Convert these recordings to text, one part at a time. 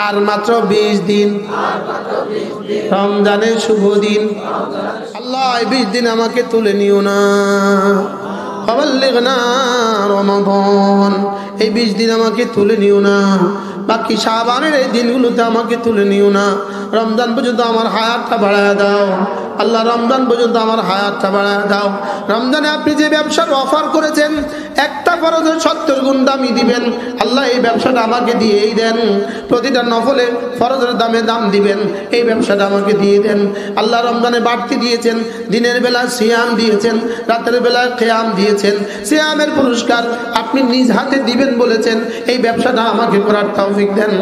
আর মাত্র 20 দিন রমজানের শুভ দিন। আল্লাহ এই 20 দিন আমাকে তুলে নিও না, বাল্লিগনা রমাদান, এই 20 দিন আমাকে তুলে নিও না, বাকি শাবানের এই দিনগুলোতে আমাকে তুলে নিও না। রমজান পর্যন্ত আমার হায়াতটা বাড়ায় দাও আল্লাহ, রমজান পর্যন্ত আমার হায়াতটা বাড়ায় দাও। রমজানে আপনি যে ব্যবসার অফার করেছেন, একটা ফরজের 70 গুণ দামি দিবেন আল্লাহ, এই ব্যবসাটা আমাকে দিয়েই দেন। প্রতিটা নফলে ফরজের দামে দাম দিবেন, এই ব্যবসাটা আমাকে দিয়ে দেন আল্লাহ। রমজানে বাড়তি দিয়েছেন, দিনের বেলা সিয়াম দিয়েছেন, রাতের বেলা কিয়াম দিয়েছেন। সিয়ামের পুরস্কার আপনি নিজ হাতে দিবেন বলেছেন, এই ব্যবসাটা আমাকে করার তৌফিক দেন।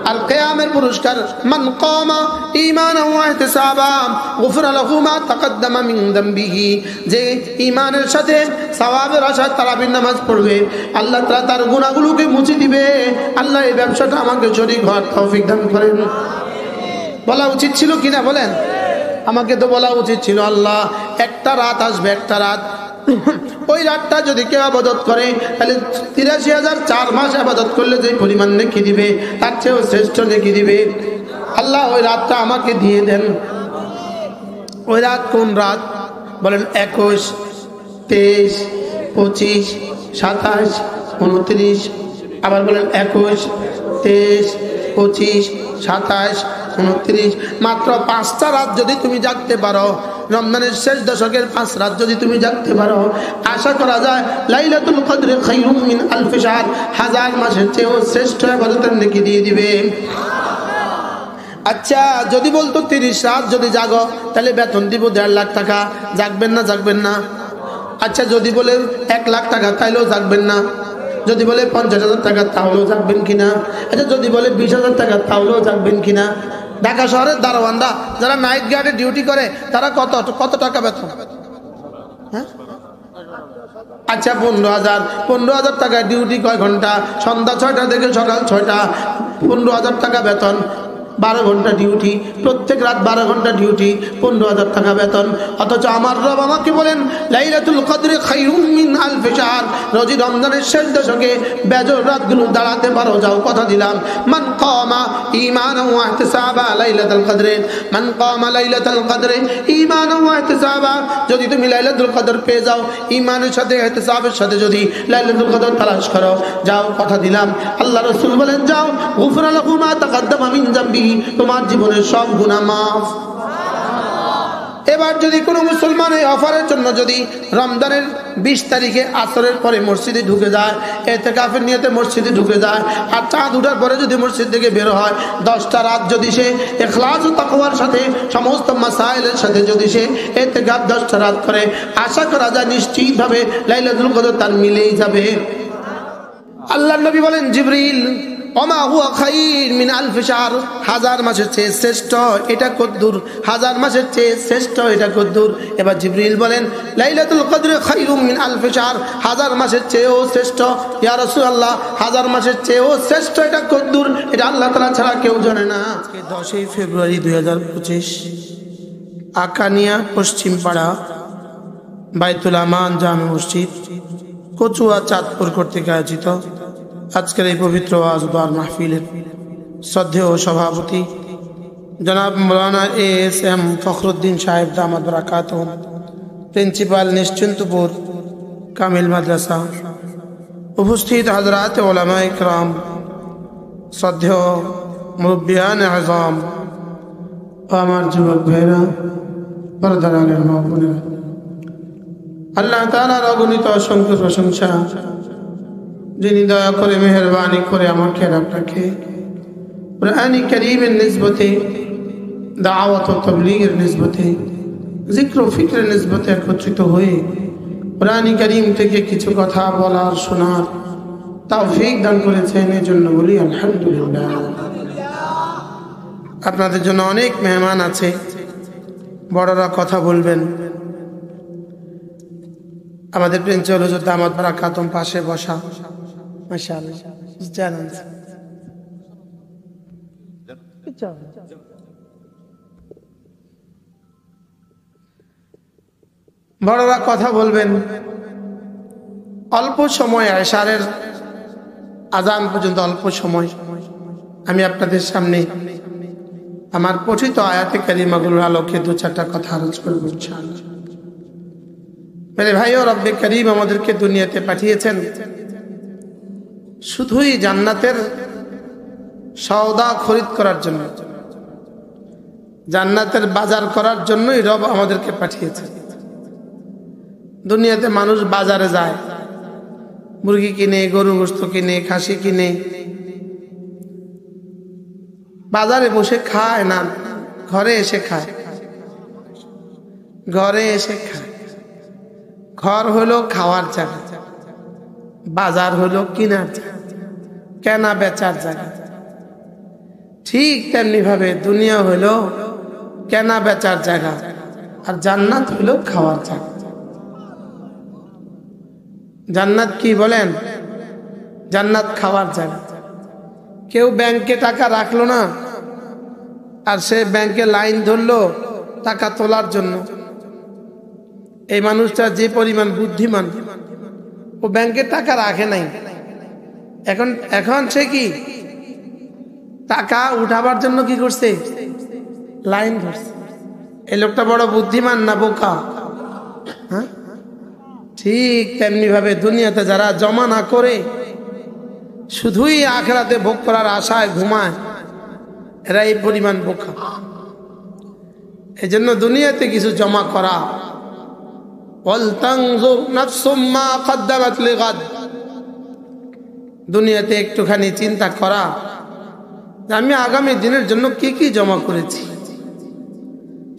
আর কিয়ামের পুরস্কার মান কামা ঈমানান ওয়া ইহতিসাবান গুফিরা লাহু মা তাকাদ্দামা মিন যামবিহি, যে ঈমানের সাথে সওয়াবের আশায় তারাবির নামাজ পড়বে আল্লাহ তাআলা তার গুনাহগুলোকে মুছে দিবে। আল্লাহ এই ব্যবসাটা আমাকে শরীক হওয়ার তৌফিক দান করেন। বলা উচিত ছিল কিনা বলেন? আমাকে তো বলা উচিত ছিল আল্লাহ একটা রাত আসবে, একটা রাত, ওই রাতটা যদি কেউ আবাদত করে তাহলে ৮৩,০০০ 4 মাস আবাদত করলে যে পরিমাণ নেকি দিবে তার চেয়েও শ্রেষ্ঠ নেকি দিবে। আল্লাহ ওই রাতটা আমাকে দিয়ে দেন। ওই রাত কোন রাত বলেন? 21, 23, 25, 27, 29, আবার বলেন 21, 23, 25, 27, 29। মাত্র 5টা রাত যদি তুমি জাগতে পারো, রমজানের শেষ দশকের 5 রাত যদি তুমি জাগতে পারো, আশা করা যায় লাইলাতুল কদর খায়রুম মিন আলফি শাহর, 1000 মাসের চেয়েও শ্রেষ্ঠ ইবাদতের নেকি দিয়ে দিবে। আচ্ছা যদি বলতো 30 রাত যদি জাগো তাহলে বেতন দিব 1.5 লাখ টাকা, জাগবেন না? জাগবেন না? আচ্ছা যদি বলে 1 লাখ টাকা তাইলেও জাগবেন না? যদি বলে 50,000 টাকা তাহলেও জাগবেন কিনা? আচ্ছা যদি বলে 20,000 টাকা তাহলেও জাগবেন কিনা? ঢাকা শহরের দারোয়ানরা যারা নাইট গার্ডে ডিউটি করে তারা কত টাকা বেতন? হ্যাঁ আচ্ছা 15,000 টাকা ডিউটি, কয় ঘন্টা? সন্ধ্যা 6টা থেকে সকাল 6টা, 15,000 টাকা বেতন। 12 ঘন্টা ডিউটি, প্রত্যেক রাত 12 ঘন্টা ডিউটি, 15,000 টাকা বেতন। অথচ আমার রব আমাকে বলেন লাইলাতুল কদর খায়রুম মিন আলফি শাহর, রোজি রমজানের শেষ দশকে বেজর রাতগুলো দাঁড়াতে পারো, যাও কথা দিলাম। মান কামা ঈমানান ওয়া ইহতিসাবা লাইলাতুল কদর, মান কামা লাইলাতুল কদর ঈমানান ওয়া ইহতিসাবা, যদি তুমি লাইলাতুল কদর পেয়ে যাও, ঈমানের সাথে ইহতিসাবের সাথে যদি লাইলাতুল কদর তালাশ করো, যাও কথা দিলাম। আল্লাহ রাসূল বলেন যাও, গুফিরা লাহু মা তাকাদ্দামা মিন যামবি, তোমার জীবনের সব গুনাহ মাফ। এবার যদি কোনো মুসলমান এই অফারের জন্য যদি রমজানের 20 তারিখে আসরের পরে মসজিদে ঢুকে যায়, ইতিকাফের নিয়তে মসজিদে ঢুকে যায়, আর চাঁদ ওঠার পরে যদি মসজিদ থেকে বের হয়, 10টা রাত যদি সে ইখলাস ও তাকওয়ার সাথে সমস্ত মাসাইলের সাথে যদি সে ইতিকাফ 10টা রাত করে, আশা করা যায় নিশ্চিতভাবে লাইলাতুল কদর তার মিলেই যাবে। আল্লাহর নবী বলেন জিবরিল ওমা হুয়া খায়র মিন আলফি শাহর, 1000 মাসের চেয়ে শ্রেষ্ঠ এটা কদ্দুর, 1000 মাসের চেয়ে শ্রেষ্ঠ এটা কদ্দুর। এবার জিবরিল বলেন লাইলাতুল কদর খায়রুম মিন আলফি শাহর, 1000 মাসের চেয়েও শ্রেষ্ঠ। ইয়া রাসূলুল্লাহ 1000 মাসের চেয়েও শ্রেষ্ঠ এটা কদ্দুর, এটা আল্লাহ তাআলা ছাড়া কেউ জানে না। আজকে 10ই ফেব্রুয়ারি 2025, আকানিয়া পশ্চিম পাড়া বাইতুল আমান জামে মসজিদ কচুয়া চাঁদপুর কর্তৃক আয়োজিত আজকের এই পবিত্র ওয়াজ দোয়ার মাহফিলের শ্রদ্ধেয় সভাপতি জনাব মৌলানা ASM ফখরুদ্দিন সাহেব দামাত বারাকাতুহু, প্রিন্সিপাল নিশ্চিন্তপুর কামিল মাদ্রাসা, উপস্থিত হযরত উলামা ইকরাম, শ্রদ্ধেয় মুরব্বিয়ান আযম ও আমার যুবক ভাইরা, পর্দার আড়ালের মা বোনেরা, আল্লাহ তাআলার অগণিত অসংখ্য প্রশংসা, যিনি দয়া করে মেহেরবানি করে আমাকে আপনাকে কুরআনে কারীমের নিসবতে, দাওয়াত ও তাবলীগের নিসবতে, জিক্র ও ফিকরের নিসবতে একত্রিত হয়ে কুরআনে কারীম থেকে কিছু কথা বলার শোনার তৌফিক দান করেছেন, এর জন্য বলি আলহামদুলিল্লাহ। আপনাদের জন্য অনেক মেহমান আছে, বড়রা কথা বলবেন। আমাদের প্রিন্সিপাল হুজুর দামাত বারাকাতুহু পাশে বসা, মাশাআল্লাহ জানেন। বড়রা কথা বলবেন। অল্প সময়, এশারের আজান পর্যন্ত অল্প সময়, আমি আপনাদের সামনে আমার পঠিত আয়াতে কারিমাগুলোর আলোকে দু চারটা কথা আলোচনা করব ইনশাআল্লাহ। মেরে ভাই ও রব্বে করিম আমাদেরকে দুনিয়াতে পাঠিয়েছেন শুধুই জান্নাতের সওদা খরিদ করার জন্য, জান্নাতের বাজার করার জন্যই রব আমাদেরকে পাঠিয়েছেন। দুনিয়াতে মানুষ বাজারে যায়, মুরগি কিনে, গরু গোশত কিনে, খাসি কিনে, বাজারে বসে খায় না, ঘরে এসে খায়। ঘরে এসে খায়। ঘর হলো খাওয়ার জায়গা, বাজার হলো কেনার জায়গা, কেনা বেচার জায়গা। ঠিক তেমনি ভাবে দুনিয়া হলো কেনা বেচার জায়গা, আর জান্নাত হলো খাওয়ার জায়গা। জান্নাত কি বলেন? জান্নাত খাওয়ার জায়গা। কেউ ব্যাংকে টাকা রাখলো না, আর সে ব্যাংকে লাইন ধরলো টাকা তোলার জন্য। এই মানুষটা যে পরিমাণ বুদ্ধিমান, ও ব্যাংকে টাকা রাখে নাই। এখন সে কি টাকা উঠাবার জন্য কি করছে? লাইন ধরছে। এই লোকটা বড় বুদ্ধিমান না বোকা? হ্যাঁ, ঠিক তেমনি ভাবে দুনিয়াতে যারা জমা না করে শুধুই আখিরাতে ভোগ করার আশায় ঘুমায়, এরা এই পরিমাণ বোকা। এই জন্য দুনিয়াতে কিছু জমা করা। দুনিয়াতে একটুখানি চিন্তা করা যে আমি আগামী দিনের জন্য কি কি জমা করেছি।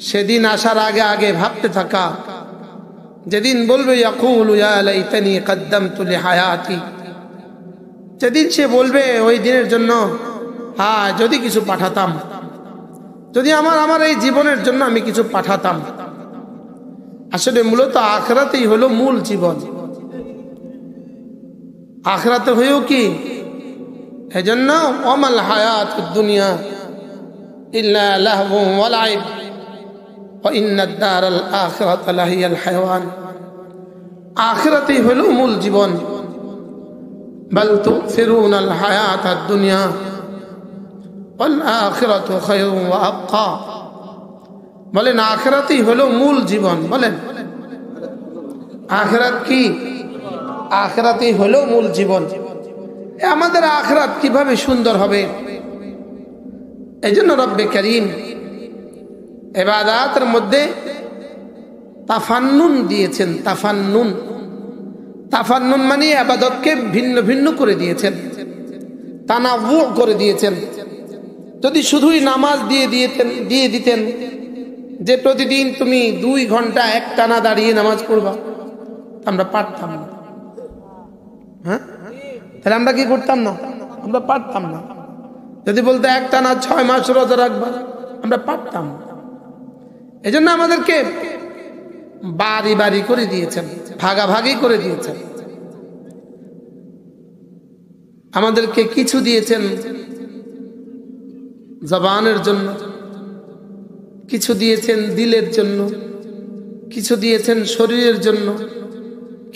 সেদিন আসার আগে আগে ভাবতে থাকা, যেদিন বলবে ইয়াকুলু ইয়া লাইতানি কদ্দামতু লিহায়াতি, যেদিন সে বলবে ওই দিনের জন্য, হ্যাঁ যদি কিছু পাঠাতাম, যদি আমার এই জীবনের জন্য আমি কিছু পাঠাতাম। আসলে মূলত আখিরাতেই হলো মূল জীবন। আখিরাতে হয়েও কি এজন্য ওয়ামাল হায়াতুদ দুনিয়া ইল্লা লাহবুন ওয়া লাইব ওয়া ইন্নাদ দারাল আখিরাতা লাহিয়াল হায়াওয়ান। আখিরাতেই হলো মূল জীবন। বাল তুফিরুনাল হায়াতাদ দুনিয়া ওয়াল আখিরাতু খায়রুন ওয়া আবকা। বলেন আখিরাতই হলো মূল জীবন। বলেন আখিরাত কি? আখিরাতই হলো মূল জীবন। আমাদের আখিরাত কিভাবে সুন্দর হবে? এজন্য রব্বে করিম ইবাদতের মধ্যে তাফান্নুন দিয়েছেন। তাফান্নুন, তাফান্নুন মানে ইবাদতকে ভিন্ন ভিন্ন করে দিয়েছেন, তানাওয়ু করে দিয়েছেন। যদি শুধুই নামাজ দিয়ে দিতেন যে প্রতিদিন তুমি 2 ঘন্টা একটানা দাঁড়িয়ে নামাজ পড়বা, আমরা পারতাম না। হ্যাঁ, তাহলে আমরা কি করতাম না? আমরা পারতাম না। যদি বলতে একটানা 6 মাস রোজা রাখবা, আমরা পারতাম না। এজন্য আমাদেরকে বাড়ি বাড়ি করে দিয়েছেন, ভাগাভাগি করে দিয়েছেন। আমাদেরকে কিছু দিয়েছেন জবানের জন্য, কিছু দিয়েছেন দিলের জন্য, কিছু দিয়েছেন শরীরের জন্য,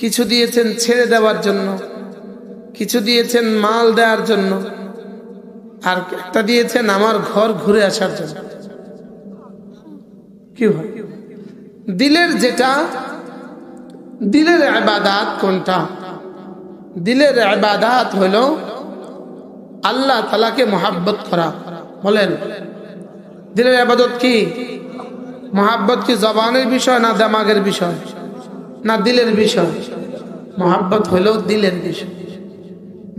কিছু দিয়েছেন ছেড়ে দেওয়ার জন্য, কিছু দিয়েছেন মাল দেওয়ার জন্য, আর একটা দিয়েছেন আমার ঘর ঘুরে আসার জন্য। কি হয় দিলের যেটা, দিলের ইবাদত কোনটা? দিলের ইবাদত হলো আল্লাহ তাআলাকে মহব্বত করা। বলেন দিলের ইবাদত কি? মহব্বত কি জবানের বিষয় না দিমাগের বিষয় না দিলের বিষয়? মহব্বত হলো দিলের বিষয়।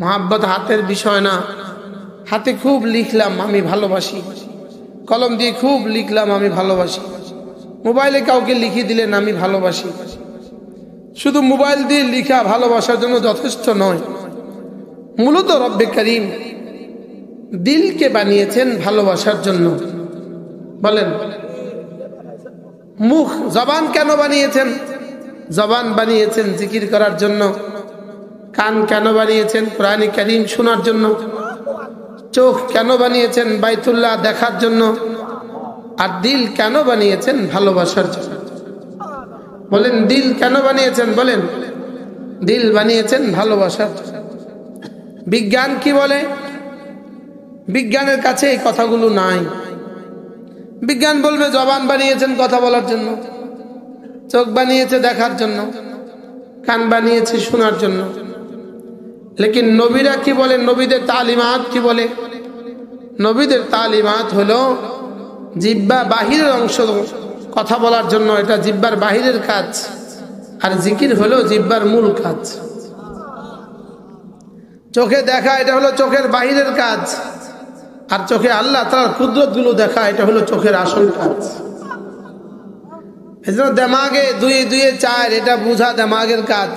মহব্বত হাতের বিষয় না। হাতে খুব লিখলাম আমি ভালোবাসি, কলম দিয়ে খুব লিখলাম আমি ভালোবাসি, মোবাইলে কাউকে লিখে দিলেন আমি ভালোবাসি। শুধু মোবাইল দিয়ে লিখা ভালোবাসার জন্য যথেষ্ট নয়। মূলত রব্বে করিম দিলকে বানিয়েছেন ভালোবাসার জন্য। বলেন মুখ, জবান কেন বানিয়েছেন? জবান বানিয়েছেন জিকির করার জন্য। কান কেন বানিয়েছেন? কোরআন কারীম শোনার জন্য। চোখ কেন বানিয়েছেন? বাইতুল্লাহ দেখার জন্য। আর দিল কেন বানিয়েছেন? ভালোবাসার জন্য। বলেন দিল কেন বানিয়েছেন? বলেন দিল বানিয়েছেন ভালোবাসার জন্য। বিজ্ঞান কি বলে? বিজ্ঞানের কাছে এই কথাগুলো নাই। বিজ্ঞান বলবে জবান বানিয়েছেন কথা বলার জন্য, চোখ বানিয়েছে দেখার জন্য, কান বানিয়েছে শোনার জন্য। লেকিন নবীরা কি বলে, নবীদের তালিমাত কি বলে? নবীদের তালিমাত হলো জিহ্বা বাহিরের অংশ কথা বলার জন্য, এটা জিহ্বার বাহিরের কাজ, আর জিকির হলো জিহ্বার মূল কাজ। চোখে দেখা এটা হলো চোখের বাহিরের কাজ, আর চোখে আল্লাহ তাআলার কুদরত গুলো দেখা এটা হলো চোখের আসল কাজ। এজন্য দিমাগে 2 2 4 এটা বুঝা দিমাগের কাজ,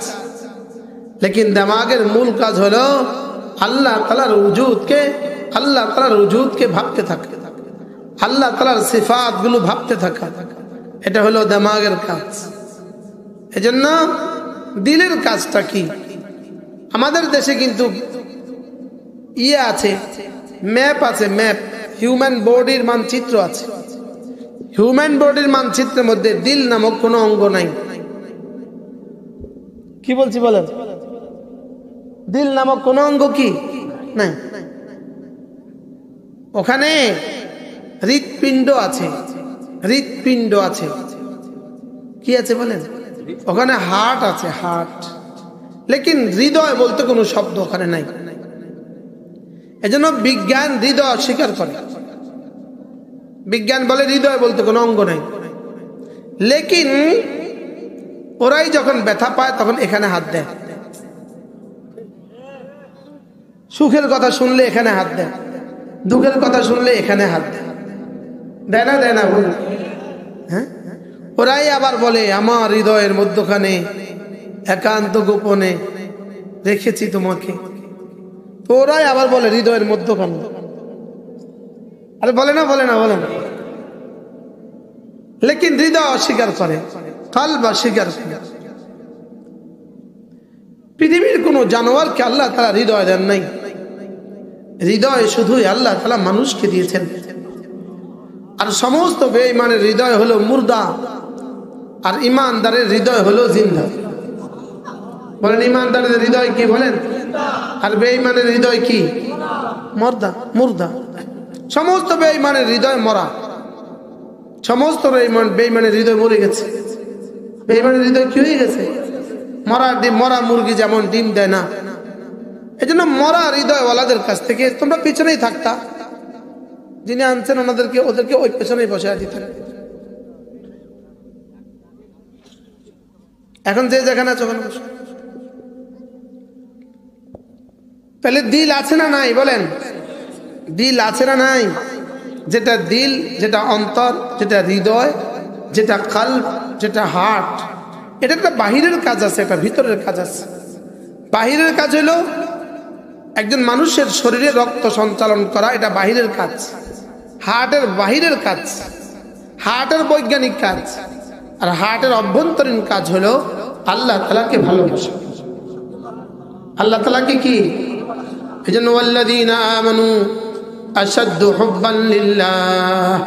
লেকিন দিমাগের মূল কাজ হলো আল্লাহ তাআলার উজুদকে ভাবতে থাকা, আল্লাহ তাআলার সিফাত গুলো ভাবতে থাকা, এটা হলো দিমাগের কাজ। এজন্য দিলের কাজটা কি? আমাদের দেশে কিন্তু আছে, ম্যাপ আছে, ম্যাপ, হিউম্যান বডির মানচিত্র আছে। হিউম্যান বডির মানচিত্রের মধ্যে দিল নামক কোনো অঙ্গ নাই। কি বলছি বলেন? দিল নামক কোনো অঙ্গ কি নাই। ওখানে হৃৎপিণ্ড আছে, হৃৎপিণ্ড আছে। কি আছে বলেন? ওখানে হার্ট আছে, হার্ট। লেকিন হৃদয় বলতে কোনো শব্দ ওখানে নাই। এজন্য বিজ্ঞান হৃদয় অস্বীকার করে। বিজ্ঞান বলে হৃদয় বলতে কোনো অঙ্গ নাই। লেকিন ওরাই যখন ব্যথা পায় তখন এখানে হাত দেয়। সুখের কথা শুনলে এখানে হাত দেয়, দুঃখের কথা শুনলে এখানে হাত দেয়। দেয় না? দেয় না? বলে হ্যাঁ। ওরাই আবার বলে আমার হৃদয়ের মধ্যখানে একান্ত গোপনে রেখেছি তোমাকে। তো ওরাই আবার বলে হৃদয়ের মধ্যখানে। আরে বলে না? বলে না? বলে না। লেকিন হৃদয় অস্বীকার করে, কলব অস্বীকার করে। পৃথিবীর কোন জানোয়ারকে আল্লাহ তাআলা হৃদয় দেন নাই। হৃদয় শুধুই আল্লাহ তাআলা মানুষকে দিয়েছেন। আর সমস্ত বেঈমানের হৃদয় হলো মুর্দা, আর ইমানদারের হৃদয় হলো জিন্দা। বলেন ইমানদারের হৃদয় কি? বলেন। আর বেঈমানের হৃদয় কি? মুর্দা, মুর্দা। সমস্ত বেঈমানের হৃদয় মরা, সমস্ত বেঈমানের হৃদয় মরে গেছে। বেঈমানের হৃদয় কি হয়ে গেছে? মরা ডিম। মরা মুরগি যেমন ডিম দেয় না, এই জন্য মরা হৃদয়ওয়ালাদের কাছ থেকে তোমরা পিছনেই থাকতা। যিনি আনছেন ওদেরকে ওই পেছনেই বসে দিতেন। এখন যে যেখানে আছে ওখানে বসে। তাহলে দিল আছে না নাই? বলেন দিল আছে না নাই? যেটা দিল, যেটা অন্তর, যেটা হৃদয়, যেটা কলব, যেটা হার্ট, এটা একটা বাহিরের কাজ আছে, একটা ভিতরের কাজ আছে। বাহিরের কাজ হলো একজন মানুষের শরীরে রক্ত সঞ্চালন করা, এটা বাহিরের কাজ। হার্টের বাহিরের কাজ, হার্টের বৈজ্ঞানিক কাজ। আর হার্টের অভ্যন্তরীণ কাজ হলো আল্লাহ তাআলাকে ভালোবাসা। আল্লাহ তাআলাকে কি? এজন্য ওয়াল্লাযীনা আমানু আশাদ্দু হুব্বান লিল্লাহ।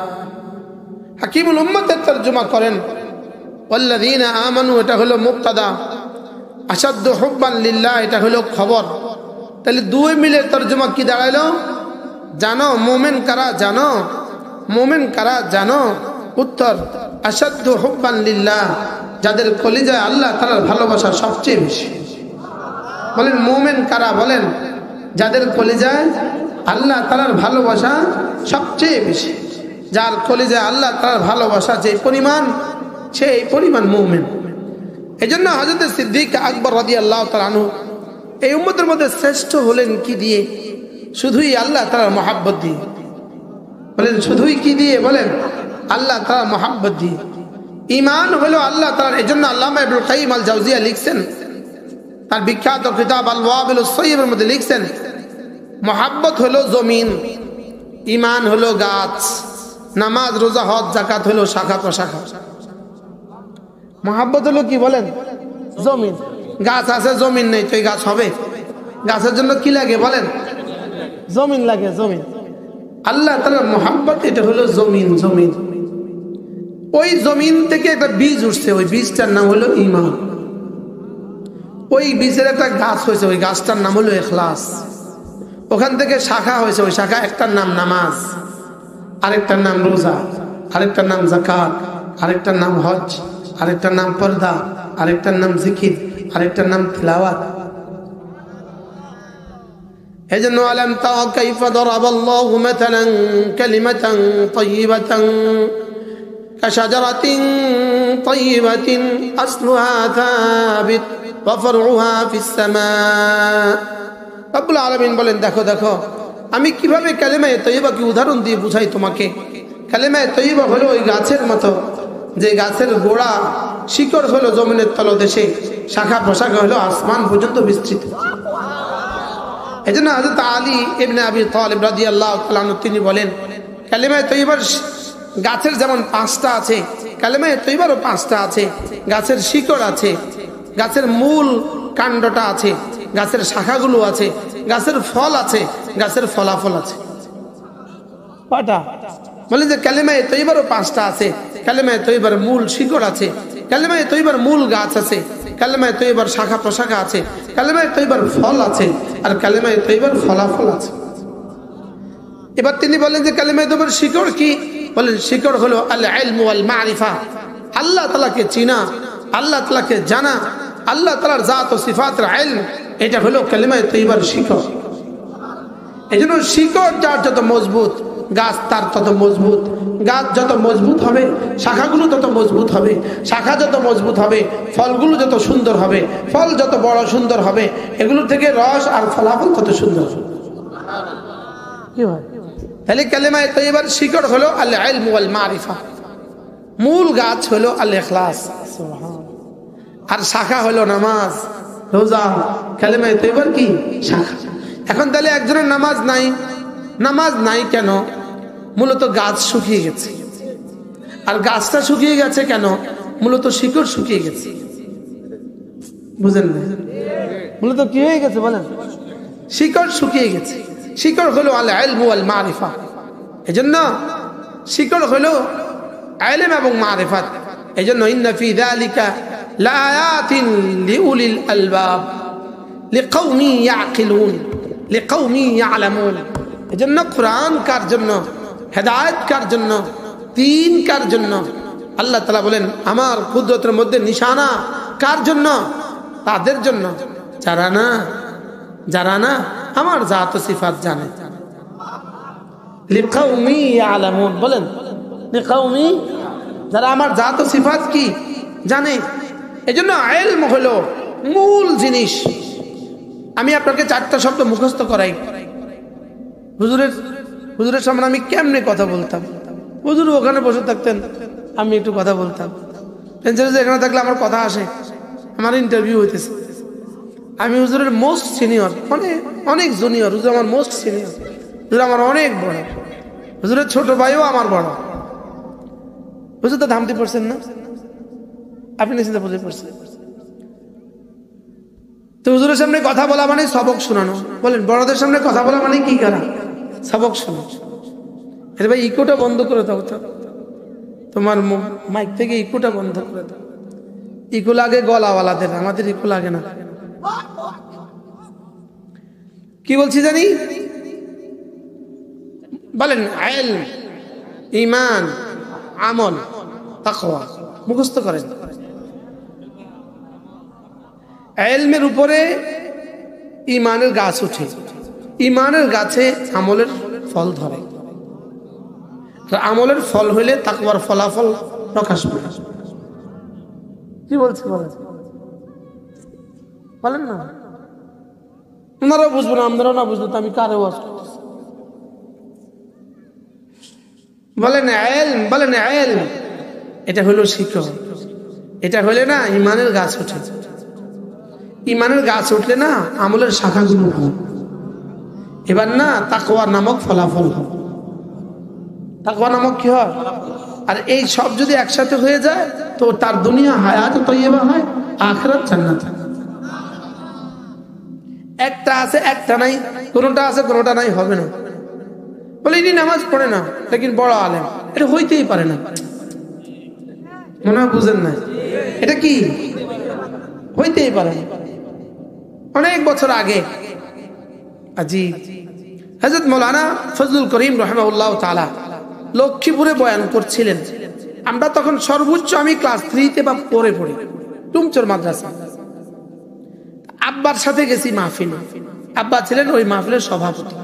হাকিমুল উম্মতের তরজমা করেন ওয়াল্লাযীনা আমানু, এটা হলো মুবতাদা, আশাদ্দু হুব্বান লিল্লাহ এটা হলো খবর। তাহলে দুই মিলে তরজমা কি দাঁড়াইলো? জানো মুমিন কারা? জানো মুমিন কারা? জানো? উত্তর আশাদ্দু হুব্বান লিল্লাহ, যাদের কলিজায় আল্লাহ তাআলার ভালোবাসা সবচেয়ে বেশি। বলেন মুমিন কারা? বলেন যাদের কলিজায় আল্লাহ তাআলার ভালোবাসা সবচেয়ে বেশি। যার কলিজায় আল্লাহ তাআলার ভালোবাসা যে পরিমাণ, সেই পরিমাণ মুমিন। এজন্য হযরত সিদ্দিক আকবর রাদিয়াল্লাহু তাআলা আনহু এই উম্মতের মধ্যে শ্রেষ্ঠ হলেন কি দিয়ে? শুধুই আল্লাহ তাআলার মহব্বত দিয়ে। বলেন শুধুই কি দিয়ে? বলেন আল্লাহ তাআলার মহব্বত দিয়ে। ঈমান হলো আল্লাহ তাআলার। এজন্য আল্লামা ইবনুল কাইয়িম আল জাওজিয়া লিখছেন তার বিখ্যাত কিতাব আল ওয়াবিলুস সাইয়্যিবের মধ্যে লিখছেন, মহব্বত হলো জমিন, ঈমান হলো গাছ, নামাজ রোজা হজ যাকাত হলো শাখা প্রশাখা। মহব্বত হলো কি? বলেন জমিন। গাছ আছে, জমিন নেই, তো এই গাছ হবে? গাছের জন্য কি লাগে? বলেন জমিন লাগে, জমিন। আল্লাহ তাআলার মহব্বত এটা হলো জমিন, জমিন। ওই জমিন থেকে একটা বীজ উঠছে, ওই বীজটার নাম হলো ঈমান। ওই বীজের একটা গাছ হয়েছে, ওই গাছটার নাম হলো ইখলাস। ওখান থেকে শাখা হয়েছে। ওই শাখা একটার নাম নামাজ, আরেকটার নাম রোজা, আরেকটার নাম যাকাত, আরেকটার নাম হজ, আরেকটার নাম পর্দা, আরেকটার নাম জিকির, আরেকটার নাম তিলাওয়াত। এজন্য আলাম তারা কাইফা দারাবাল্লাহু মাতালান কালিমাতান তাইয়িবাতান কাশাজারাতিন তাইয়িবাতিন আসলুহা সাবিত ওয়া ফারউহা ফিস সামা। রব্বুল আলামিন বলেন, দেখো দেখো আমি কিভাবে কালিমায়ে তাইয়্যিবাকে উদাহরণ দিয়ে বুঝাই তোমাকে। কালিমায়ে তাইয়্যিবা হলো ওই গাছের মতো, যে গাছের গোড়া শিকড় হলো জমিনের তলদেশে, শাখা প্রশাখা হলো আসমান পর্যন্ত বিস্তৃত। এজন্য হযরত আলী ইবনে আবি তালিব রাদিয়াল্লাহু তাআলা আনহু তিনি বলেন, কালিমায়ে তাইয়্যিবার গাছের যেমন 5টা আছে, কালিমায়ে তাইয়্যিবারও 5টা আছে। গাছের শিকড় আছে, গাছের মূল কাণ্ডটা আছে, গাছের শাখাগুলো আছে, গাছের ফল আছে, গাছের ফলাফল আছে। কয়টা? বলে যে কালিমায়ে তাইয়্যিবারও 5টা আছে। কালিমায়ে তাইয়্যিবার মূল শিকড় আছে, কালিমায়ে তাইয়্যিবার মূল গাছ আছে, কালিমায়ে তাইয়্যিবার শাখা প্রশাখা আছে, কালিমায়ে তাইয়্যিবার ফল আছে, আর কালিমায়ে তাইয়্যিবার ফলাফল আছে। এবার তিনি বলেন যে কালিমায়ে তাইয়্যিবার শিকড় কি? বলেন শিকড় হলো আল ইলমু ওয়াল মারিফা, আল্লাহ তাআলাকে চিনা, আল্লাহ তাআলাকে জানা, আল্লাহ তাআলার জাত ও সিফাতের ইলম, এটা হলো কালিমায়ে তাইয়্যিবার শিকড়। এজন্য শিকড় যার যত মজবুত, গাছ তার তত মজবুত। গাছ যত মজবুত হবে, শাখাগুলো তত মজবুত হবে, শাখা যত মজবুত হবে, ফলগুলো যত সুন্দর হবে, ফল যত বড় সুন্দর হবে, এগুলো থেকে রস আর ফলাফল তত সুন্দর হবে। কি হয়? তাহলে কালিমায়ে তাইয়্যিবার শিকড় হলো আল ইলমু ওয়াল মারিফা, মূল গাছ হলো আল ইখলাস, আর শাখা হলো নামাজ, রোজা। কালিমায়ে তাইয়্যিবার কি? শাখা। এখন তাহলে একজনের নামাজ নাই, নামাজ নাই কেন? মূলত গাছ শুকিয়ে গেছে। আর গাছটা শুকিয়ে গেছে কেন? মূলত শিকড় শুকিয়ে গেছে। বুঝেন না? মূলত কি হয়ে গেছে বলেন? শিকড় শুকিয়ে গেছে। শিকড় হলো আল ইলমু ওয়াল মারিফা। এজন্য শিকড় হলো ইলম এবং মারিফাত। এজন্য ইন্না ফি যালিকা লাআয়াতিন লিউলিল আলবাব লিকাউমি ইয়াকিলুন লিকাউমি ইয়ালামুন। এজন্য কোরআন কার জন্য, হেদায়েত কার জন্য, দ্বীন কার জন্য? আল্লাহ তাআলা বলেন আমার কুদরতের মধ্যে নিশানা কার জন্য? তাদের জন্য যারা না আমার জাত ও সিফাত জানে। লিকাউমি ইয়ালামুন, বলেন লিকাউমি, যারা আমার জাত ও সিফাত কি জানে। এজন্য ইলম হলো মূল জিনিস। আমি আপনাকে 4টা শব্দ মুখস্থ করাই। হুজুরের সামনে আমি কেমনে কথা বলতাম? হুজুর ওখানে বসে থাকতেন, আমি একটু কথা বলতাম। এখানে থাকলে আমার কথা আসে, আমার ইন্টারভিউ হইতেছে। আমি হুজুরের মোস্ট সিনিয়র, অনেক জুনিয়র। হুজুর আমার মোস্ট সিনিয়র, হুজুর আমার অনেক বড়। হুজুরের ছোট ভাইও আমার বড়। হুজুর তো ধামতি পড়ছেন না? আপনি নিশ্চিত বুঝে পড়ছেন। তো হুজুরের সামনে কথা বলা মানে সবক শোনানো। বলেন বড়দের সামনে কথা বলা মানে কি করা? সবক শোনা। আরে ভাই ইকোটা বন্ধ করে দাও তো, তোমার মাইক থেকে ইকোটা বন্ধ করে দাও। ইকো লাগে গলাওয়ালাদের, আমাদের ইকো লাগে না। কি বলছি জানি? বলেন ইলম, ঈমান, আমল, তাকওয়া মুখস্থ করেন। ইলমের উপরে ঈমানের গাছ ওঠে, ঈমানের গাছে আমলের ফল ধরে। আমলের ফল হইলে তাকওয়ার ফলাফল প্রকাশ পায়। কি বলছি বলেন না? ওনারাও বুঝবো না, আমরাও না বুঝবো, তো আমি কারে ওয়াজ করতেছি? বলেন ইলম, বলেন ইলম, এটা হলো শিক্ষা। এটা হলে না ঈমানের গাছ ওঠে। ঈমানের গাছ উঠলে না আমলের শাখাগুলো হয়। এবার না তাকওয়া নামক ফলাফল হয়। তাকওয়া নামক কি হয়? আর এই সব যদি একসাথে হয়ে যায় তো তার দুনিয়া হায়াত তাইয়্যিবা হয়, আখিরাত জান্নাত। একটা আছে একটা নাই, কোনটা আছে কোনটা নাই, হবে না। বলে ইনি নামাজ পড়ে না লেকিন বড় আলেম, এটা হইতেই পারে না। মনে হয় বুঝেন না? এটা কি হইতেই পারে না। অনেক বছর আগে, আজি হযরত মাওলানা ফজলুল করিম রাহিমাহুল্লাহ তাআলা লক্ষ্মীপুরে বয়ান করছিলেন। আমরা তখন সর্বোচ্চ আমি ক্লাস 3-তে বা 4-এ পড়ি, টুমচর মাদ্রাসা। আব্বার সাথে গেছি মাহফিলে, আব্বা ছিলেন ওই মাহফিলের সভাপতি।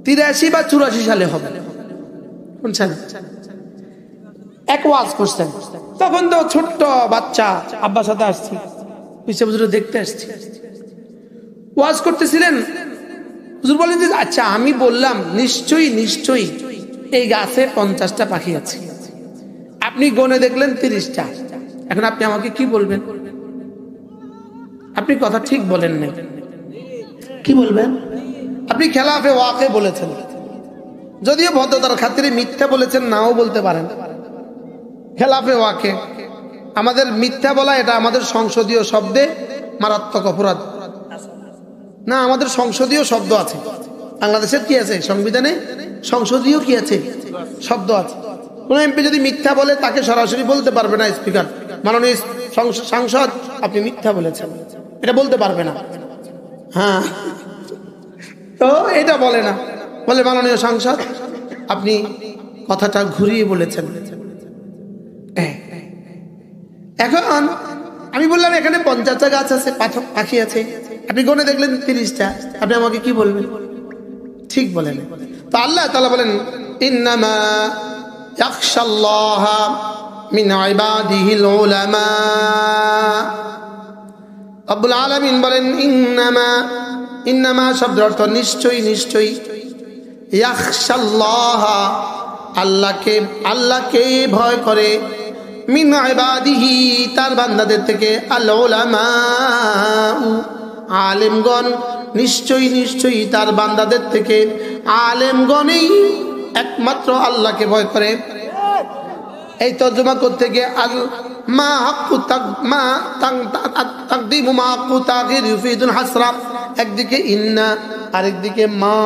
83 বা 84 সালে হবে, শুনছেন? এক ওয়াজ করছেন, তখন তো ছোট্ট বাচ্চা, আব্বার সাথে আসছি, পিছিয়ে হুজুর দেখতে আসছি। ওয়াজ করতেছিলেন, হুজুর বলেন যে আচ্ছা আমি বললাম নিশ্চয়ই নিশ্চয়ই এই গাছে 50টা পাখি আছে, আপনি গনে দেখলেন 30টা, এখন আপনি আমাকে কি বলবেন? আপনি কথা ঠিক বলেন না, কি বলবেন? আপনি খেলাফে ওয়াকে বলেছেন, যদিও ভদ্রতার খাতিরে মিথ্যা বলেছেন, নাও বলতে পারেন। খেলাফে ওয়াকে আমাদের মিথ্যা বলা, এটা আমাদের সংসদীয় শব্দে মারাত্মক অপরাধ না। আমাদের সংসদীয় শব্দ আছে, বাংলাদেশের কি আছে সংবিধানে, সংসদীয় কি আছে শব্দ আছে। কোন এমপি যদি মিথ্যা বলে তাকে সরাসরি বলতে পারবে না স্পিকার, মাননীয় সাংসদ আপনি মিথ্যা বলেছেন, এটা বলতে পারবে না। হ্যাঁ, তো এটা বলে না, বলে মাননীয় সাংসদ আপনি কথাটা ঘুরিয়ে বলেছেন। এখন আমি বললাম এখানে 50টা গাছ আছে, পাখি আছে, আপনি গনে দেখলেন 30টা, আপনি আমাকে কি বলবেন? ঠিক বলেন। তো আল্লাহ তাআলা বলেন ইন্নামা ইয়াখশাল্লাহা মিন ইবাদিহিল উলামা। রব্বুল আলামিন বলেন ইন্নামা, ইন্নামা শব্দের অর্থ নিশ্চয়ই নিশ্চয়ই, ইয়াখশাল্লাহা আল্লাহকে, আল্লাহকে ভয় করে, মিন ইবাদিহি তার বান্দাদের থেকে, আল উলামা আলেমগণ, নিশ্চয়ই নিশ্চয়ই তার বান্দাদের থেকে আলেমগণই একমাত্র আল্লাহকে ভয় করে। এই তর্জমা করতে গিয়ে আল মা হাক্কু মা তাকদিমু মা হাক্কু তাগির ইউফিদুল হাসরা, একদিকে ইন্না, আরেকদিকে মা,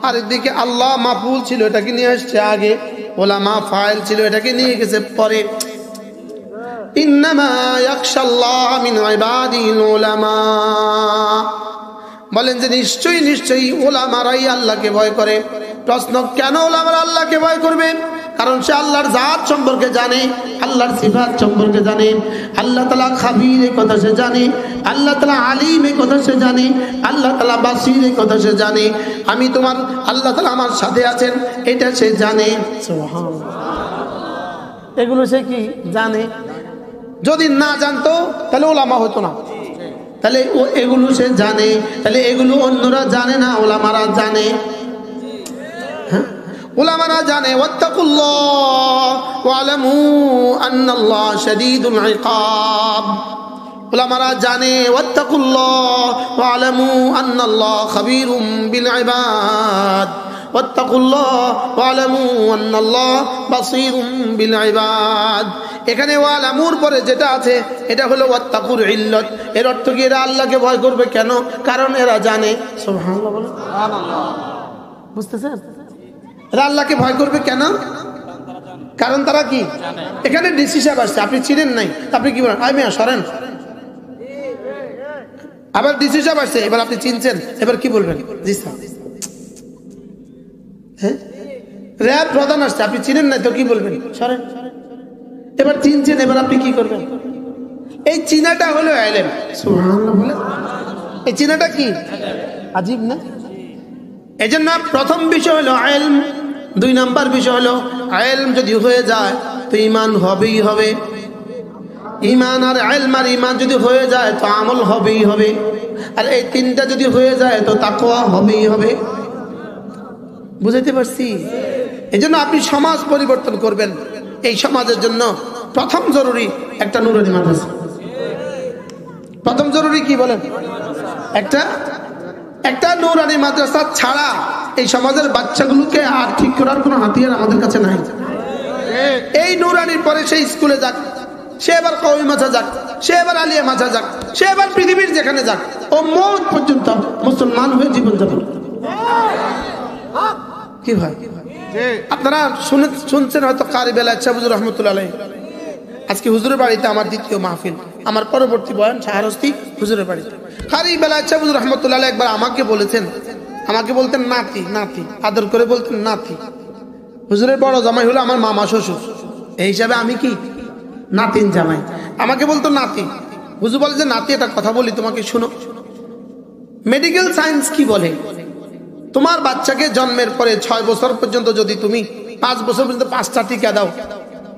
আরেকদিকে আল্লাহ মাফউল ছিল, এটাকে নিয়ে আসছে আগে, উলামা ফাইল ছিল, এটাকে নিয়ে গেছে পরে। ইন্নামা ইয়াখশাল্লাহ মিন ইবাদিহিল উলামা, বলেন যে নিশ্চয়ই নিশ্চয়ই উলামারাই আল্লাহকে ভয় করে। প্রশ্ন, কেন উলামারা আল্লাহকে ভয় করবে? কারণ সে আল্লাহর জাত সম্পর্কে জানে, আল্লাহর সিফাত সম্পর্কে জানে, আল্লাহ তাআলা খাবীর, এই কথা সে জানে, আল্লাহ তাআলা আলিম, এই কথা সে জানে, আল্লাহ তাআলা বাসীর, এই কথা সে জানে, আমি তোমার, আল্লাহ তাআলা আমার সাথে আছেন, এটা সে জানে। সুবহানাল্লাহ, এগুলো সে কি জানে? যদি না জানতো তাহলে উলামা হতো না, তাহলে এগুলো সে জানে, তাহলে এগুলো অন্যরা জানে না, উলামারা জানে। হ্যাঁ, উলামারা জানে। ওয়াত্তাকুল্লাহ ওয়ালামু আন্নাল্লাহ শাদীদুল ইকাব, উলামারা জানে ওয়াত্তাকুল্লাহ ওয়ালামু আন্নাল্লাহ খাবীরুম বিল ইবাদ, ওয়াত্তাকুল্লাহ ওয়ালামু আন্নাল্লাহ বাসীরুম বিল ইবাদ। এখানে ওয়ালামুর পরে যেটা আছে এটা হলো ওয়াত্তাকুর ইল্লাত। এর অর্থ কি? এরা আল্লাহকে ভয় করবে কেন? কারণ এরা জানে। সুবহানাল্লাহ বলেন, সুবহানাল্লাহ। বুঝতেছেন? এরা আল্লাহকে ভয় করবে কেন? কারণ তারা কি জানে। এখানে ডিসি সাহেব আসছে, আপনি চিনেন নাই, আপনি কি বলেন? আই মিয়া সরেন। আবার ডিসি সাহেব আসছে, এবার আপনি চিনছেন, এবার কি বলবেন? জি স্যার। হ্যাঁ, র‍্যাব প্রধান আসছে, আপনি চিনেন নাই তো কি বলবেন? সরেন। এবার চিনছেন, এবার আপনি কি করবেন? এই চিনাটা হলো ইলম। সুবহানাল্লাহ বলেন, এই চিনাটা কি আজীব না? এজন্য প্রথম বিষয় হলো ইলম, 2 নাম্বার বিষয় হলো ইলম যদি হয়ে যায় তো ঈমান হবেই হবে। ঈমান আর ইলম আর ঈমান যদি হয়ে যায় তো আমল হবেই হবে। আর এই তিনটা যদি হয়ে যায় তো তাকওয়া হবেই হবে। বুঝাইতে পারছি? এজন্য আপনি সমাজ পরিবর্তন করবেন, এই সমাজের জন্য প্রথম জরুরি একটা নুরানি মাদ্রাসা। প্রথম জরুরি কি বলেন? একটা নুরানি মাদ্রাসা ছাড়া এই সমাজের বাচ্চাগুলোকে আর ঠিক করার কোনো হাতিয়ার আমাদের কাছে নাই। এই নুরানির পরে সে স্কুলে যাক, সে এবার কওমি মাদ্রাসা যাক, সে এবার আলিয়া মাদ্রাসা যাক, সে এবার পৃথিবীর যেখানে যাক, ও মওত পর্যন্ত মুসলমান হয়ে জীবনযাপন। কি ভাই, আপনারা শুনছেন হয়তো কারি বেলায়েত শাহ হুজুর রাহমাতুল্লাহ আলাইহি। আজকে হুজুরের বাড়িতে আমার দ্বিতীয় মাহফিল, আমার পরবর্তী বয়ান শাহরস্তি হুজুরের বাড়িতে। কারি বেলায়েত শাহ হুজুর রাহমাতুল্লাহ আলাইহি একবার আমাকে বলেছেন আমাকে বলতেন নাতি নাতি, আদর করে বলতেন নাতি। হুজুরের বড় জামাই হলো আমার মামা শ্বশুর, এই হিসাবে আমি কি নাতিন জামাই। আমাকে বলতো নাতি। হুজুর বলে যে নাতি একটা কথা বলি তোমাকে, শুনো। মেডিকেল সায়েন্স কি বলে, তোমার বাচ্চাকে জন্মের পরে 6 বছর পর্যন্ত যদি তুমি 5 বছর পর্যন্ত 5টা টিকা দাও,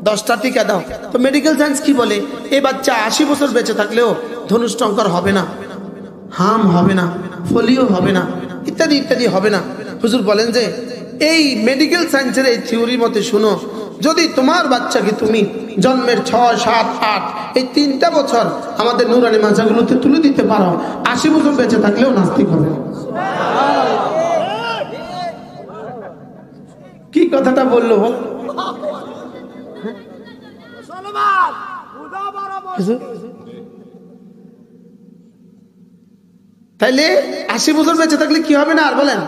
10টা টিকা দাও, তো মেডিকেল সায়েন্স কি বলে এই বাচ্চা 80 বছর বেঁচে থাকলেও ধনুষ্টঙ্কর হবে না, হাম হবে না, ফোলিও হবে না, ইত্যাদি ইত্যাদি হবে না। হুজুর বলেন যে এই মেডিকেল সায়েন্সের এই থিওরির মতে শুনো, যদি তোমার বাচ্চাকে তুমি জন্মের 6, 7, 8 এই 3টা বছর আমাদের নুরানি মাজাগুলোতে তুলে দিতে পারো, 80 বছর বেঁচে থাকলেও নাস্তিক হবে। কি কথাটা বললো বল? তাইলে 80 বছর বেঁচে থাকলে কি হবে না আর বলেন?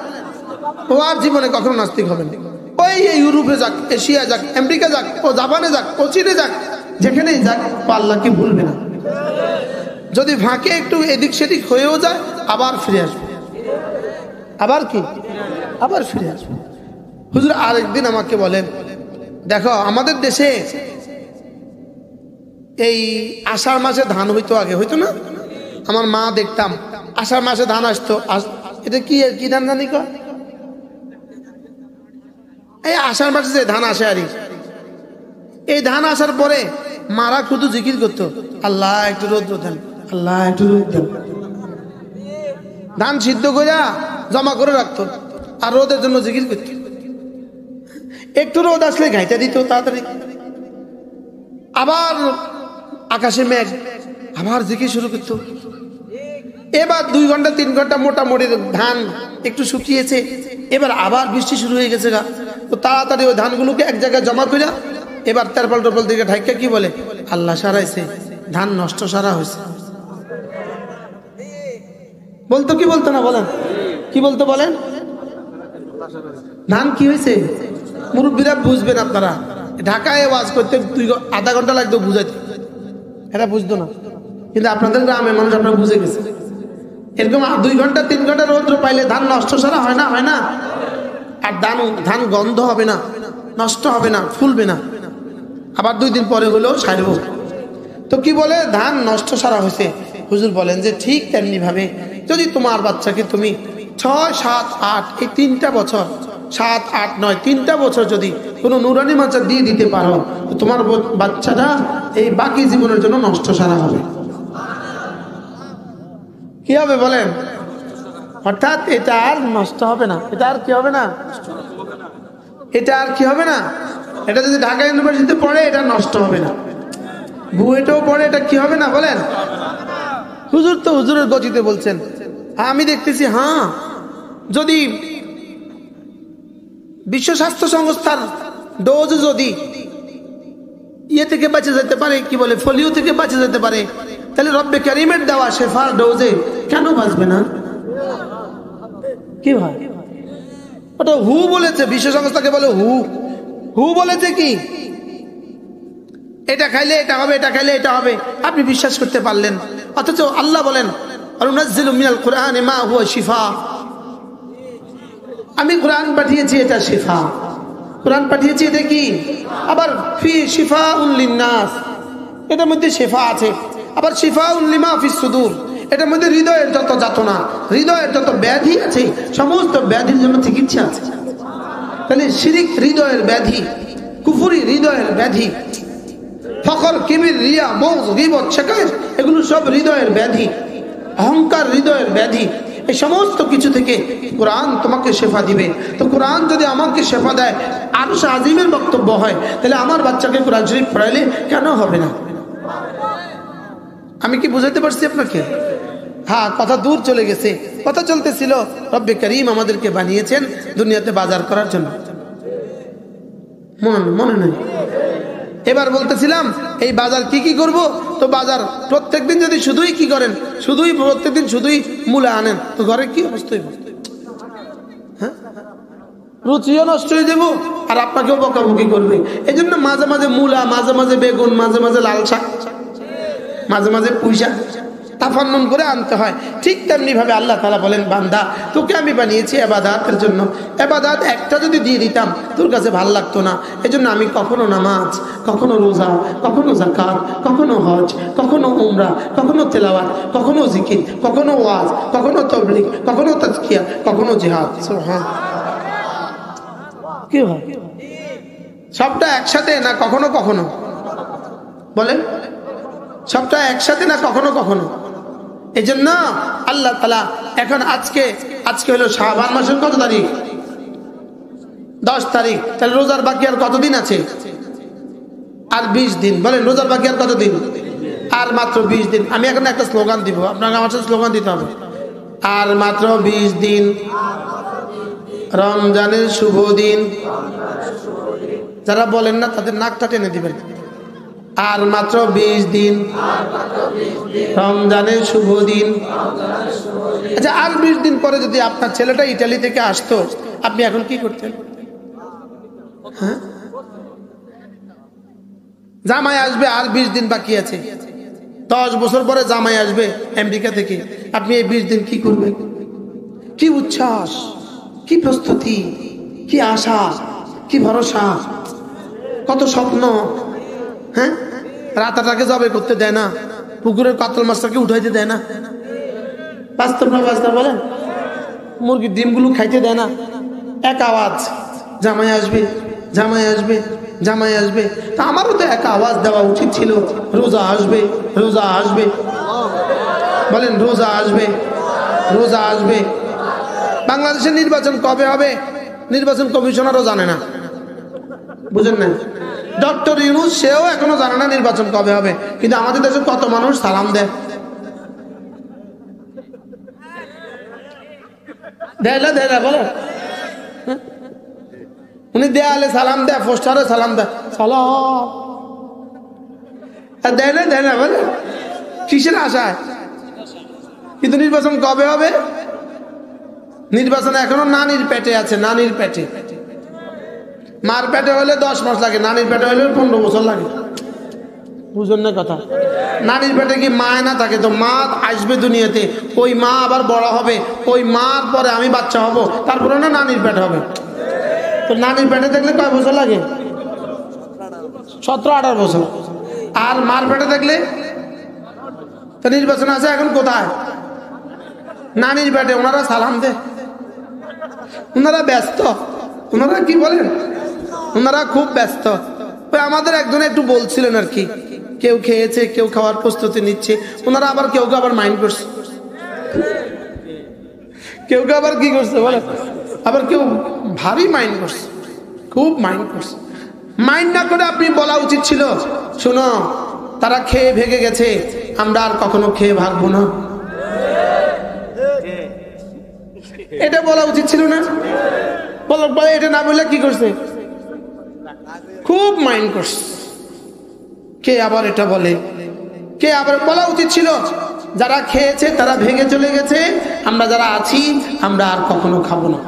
ও আর জীবনে কখনো নাস্তিক হবে না। ওই ইউরোপে যাক, এশিয়া যাক, আমেরিকা যাক, ও জাপানে যাক, ও চীনে যাক, যেখানেই যাক, ও আল্লাহকে ভুলবে না। যদি ফাঁকে একটু এদিক সেদিক হয়েও যায় আবার ফিরে আসবে। আবার কি? আবার ফিরে আসবে। হুজুর আরেকদিন আমাকে বলেন, দেখো আমাদের দেশে এই আষাঢ় মাসে ধান হইতো, আগে হইতো না? আমার মা দেখতাম আষাঢ় মাসে ধান আসতো। এটা কি কি ধান জানি কয়? এই আষাঢ় মাসে যে ধান আসে আর এই ধান আসার পরে মারা শুধু জিকির করতো, আল্লাহ একটু রোদ্র দেন, আল্লাহ একটু রোদ দেন। ধান সিদ্ধ করে জমা করে রাখতো আর রোদের জন্য জিকির করতো। একটু রোদ আসলে ঘাইটা দিত তাড়াতাড়ি, আবার আকাশে মেঘ, আবার জিকির শুরু করতো। এবার 2 ঘন্টা 3 ঘন্টা মোটামুটি ধান একটু শুকিয়েছে, এবার আবার বৃষ্টি শুরু হয়ে গেছে গা। তো তাড়াতাড়ি ওই ধানগুলোকে এক জায়গায় জমা করে এবার তেরপাল টোপাল দিকে ঢাইকা কি বলে, আল্লাহ সারাইছে, ধান নষ্ট সারা হয়েছে। বলতো কি বলতো না বলেন? কি বলতো বলেন? ধান কি হয়েছে? মুরব্বীরা বুঝবেন, আপনারা ঢাকায় ওয়াজ করতে আধা ঘন্টা লাগতো বুঝাইতে, এটা বুঝতো না। কিন্তু আপনাদের গ্রামের মানুষ আপনারা বুঝে গেছে। এরকম 2 ঘন্টা 3 ঘন্টা রৌদ্র পাইলে ধান নষ্ট সারা হয় না? হয় না? আর ধান গন্ধ হবে না, নষ্ট হবে না, ফুলবে না, আবার 2 দিন পরে হলেও ছাড়বো। তো কি বলে, ধান নষ্ট সারা হয়েছে। হুজুর বলেন যে ঠিক তেমনি ভাবে যদি তোমার বাচ্চাকে তুমি 6, 7, 8 এই 3টা বছর, 7, 8, 9 3টা বছর যদি কোনো নুরানি মাচা দিয়ে দিতে পারো, তো তোমার বাচ্চাটা এই বাকি জীবনের জন্য নষ্ট সারা হবে। কি হবে বলেন? অর্থাৎ এটা আর নষ্ট হবে না, এটা আর কি হবে না, এটা আর কি হবে না। এটা যদি ঢাকা ইউনিভার্সিটিতে পড়ে এটা নষ্ট হবে না, বুয়েটেও পড়ে এটা কি হবে না বলেন? হুজুর তো হুজুরের গতিতে বলছেন। আমি দেখতেছি, হ্যাঁ, যদি বিশ্ব স্বাস্থ্য সংস্থার ডোজ যদি ইয়ে থেকে বাঁচে যেতে পারে, কি বলে, ফোলিও থেকে বাঁচে যেতে পারে, তাহলে রব্বে কারিমের দেওয়া শেফার ডোজে কেন বাঁচবে না? কি ভাই, ওটা হু বলেছে, বিশ্ব সংস্থাকে বলে হু বলেছে কি এটা খাইলে এটা হবে, এটা খাইলে এটা হবে, আপনি বিশ্বাস করতে পারলেন। অথচ আল্লাহ বলেন আনুনাজ্জিলু মিনাল কুরআনি মা হুয়া শিফা, আমি কোরআন পাঠিয়েছি, এটা শিফা। কোরআন পাঠিয়েছি এটা কি? আবার ফি শিফাউন লিন্নাস, এটার মধ্যে শিফা আছে। আবার শিফাউন লিমা ফিস সুদূর, এটার মধ্যে হৃদয়ের যত যাতনা, হৃদয়ের যত ব্যাধি আছে, সমস্ত ব্যাধির জন্য চিকিৎসা আছে। তাহলে শিরিক হৃদয়ের ব্যাধি, কুফরি হৃদয়ের ব্যাধি, ফখর, কিবির, রিয়া, মৌজ, গীবত, শিকায়ত, এগুলো সব হৃদয়ের ব্যাধি, অহংকার হৃদয়ের ব্যাধি। এই সমস্ত কিছু থেকে কোরআন তোমাকে শেফা দিবে। তো কোরআন যদি আমাকে শেফা দেয়, আরশ আজিমের বক্তব্য হয়, তাহলে আমার বাচ্চাকে কোরআন শরীফ পড়াইলে কেন হবে না? আমি কি বুঝাতে পারছি আপনাকে? হ্যাঁ, কথা দূর চলে গেছে। কথা চলতেছিল, রব্বে কারীম আমাদেরকে বানিয়েছেন দুনিয়াতে বাজার করার জন্য, মনে নেই? এবার বলতেছিলাম এই বাজার কি কি করব। তো বাজার প্রত্যেকদিন যদি শুধুই কি করেন, শুধুই প্রত্যেকদিন শুধুই মূলা আনেন, তো ঘরে কি অবস্থা হইব? হ্যাঁ, রুচিও নষ্ট হয়ে যাবো আর আপনাকেও বকাবকি করবে। এই জন্য মাঝে মাঝে মূলা, মাঝে মাঝে বেগুন, মাঝে মাঝে লাল শাক, মাঝে মাঝে পুঁই শাক, তাফান্নুন করে আনতে হয়। ঠিক তেমনি ভাবে আল্লাহ তাআলা বলেন, বান্দা তোকে আমি বানিয়েছি ইবাদতের জন্য, ইবাদত একটা যদি দিয়ে দিতাম তোর কাছে ভালো লাগতো না। এজন্য আমি কখনো নামাজ, কখনো রোজা, কখনো যাকাত, কখনো হজ, কখনো উমরা, কখনো তেলাওয়াত, কখনো জিকির, কখনো ওয়াজ, কখনো তাবলীগ, কখনো তাজকিয়া, কখনো জিহাদ। সুবহানাল্লাহ। কি হয় সবটা একসাথে না কখনো কখনো? বলেন সবটা একসাথে না কখনো কখনো? এই জন্য আল্লাহ তাআলা এখন আজকে হলো শাবান মাসের কত তারিখ? 10 তারিখ। তাহলে রোজার বাকি আর কতদিন আছে? আর 20 দিন। বলেন রোজার বাকি আর কতদিন? আর মাত্র 20 দিন। আমি এখন একটা স্লোগান দিব, আপনাকে আমার সাথে স্লোগান দিতে হবে। আর মাত্র 20 দিন, রমজানের শুভ দিন। যারা বলেন না তাদের নাকটা টেনে দিবেন। আর মাত্র 20 দিন, রমজানের শুভ দিন। আচ্ছা, আর 20 দিন পরে যদি আপনার ছেলেটা ইটালি থেকে আসতো, আপনি এখন কি করতেন? হ্যাঁ, জামাই আসবে, আর 20 দিন বাকি আছে। 10 বছর পরে জামাই আসবে আমেরিকা থেকে। আপনি এই 20 দিন কি করবেন? কি উচ্ছ্বাস, কি প্রস্তুতি, কি আশা, কি ভরসা, কত স্বপ্ন। হ্যাঁ, রাতাটাকে জবাই করতে দেয় না, পুকুরের কাতল মাছটাকে উঠাইতে দেয় না। বাস্তব না বাস্তব বলেন? মুরগির ডিমগুলো খাইতে দেয় না। এক আওয়াজ, জামাই আসবে, জামাই আসবে, জামাই আসবে। তা আমারও তো এক আওয়াজ দেওয়া উচিত ছিল, রোজা আসবে, রোজা আসবে। বলেন রোজা আসবে, রোজা আসবে। বাংলাদেশের নির্বাচন কবে হবে নির্বাচন কমিশনারও জানে না, বুঝেন না? ডক্টর ইউনূস সেও এখনো জানে না নির্বাচন কবে হবে। কিন্তু আমাদের দেশে কত মানুষ সালাম দেয়, দেয় না বলো? উনি দেয়ালে সালাম দেয়, পোস্টারে সালাম দেয়, সালাম দেয় না বলে কিসের আশায়? কিন্তু নির্বাচন কবে হবে? নির্বাচন এখনো নানির পেটে আছে, নানির পেটে। মার পেটে হলে 10 মাস লাগে, নানির পেটে হলে 15 বছর লাগে। বুঝুন না কথা? নানির পেটে কি মায় না থাকে? তো মা আসবে দুনিয়াতে, ওই মা আবার বড় হবে, ওই মার পরে আমি বাচ্চা হব, তারপরে না নানির পেট হবে। তো নানির পেটে থাকলে কয় বছর লাগে? 17-18 বছর। আর মার পেটে থাকলে তো নির্বাচন আছে এখন কোথায়? নানির পেটে। ওনারা সালাম দেয়, ওনারা ব্যস্ত। ওনারা কি বলেন? ওনারা খুব ব্যস্ত। আমাদের একজন একটু বলছিলেন আর কি, কেউ খেয়েছে, কেউ খাওয়ার প্রস্তুতি নিচ্ছে। ওনারা আবার কেউ আবার মাইন্ড করছে, কেউ আবার কি করছে বলে, আবার কেউ ভারী মাইন্ড করছে, খুব মাইন্ড করছে। মাইন্ড না করে আপনি বলা উচিত ছিল, শোনো তারা খেয়ে ভেগে গেছে, আমরা আর কখনো খেয়ে ভাগবো না। এটা বলা উচিত ছিল না? এটা না বললে কি করছে? খুব মাইন্ড করছে। কে আবার এটা বলে? কে আবার বলা উচিত ছিল, যারা খেয়েছে তারা ভেঙে চলে গেছে, আমরা যারা আছি আমরা আর কখনো খাবো না।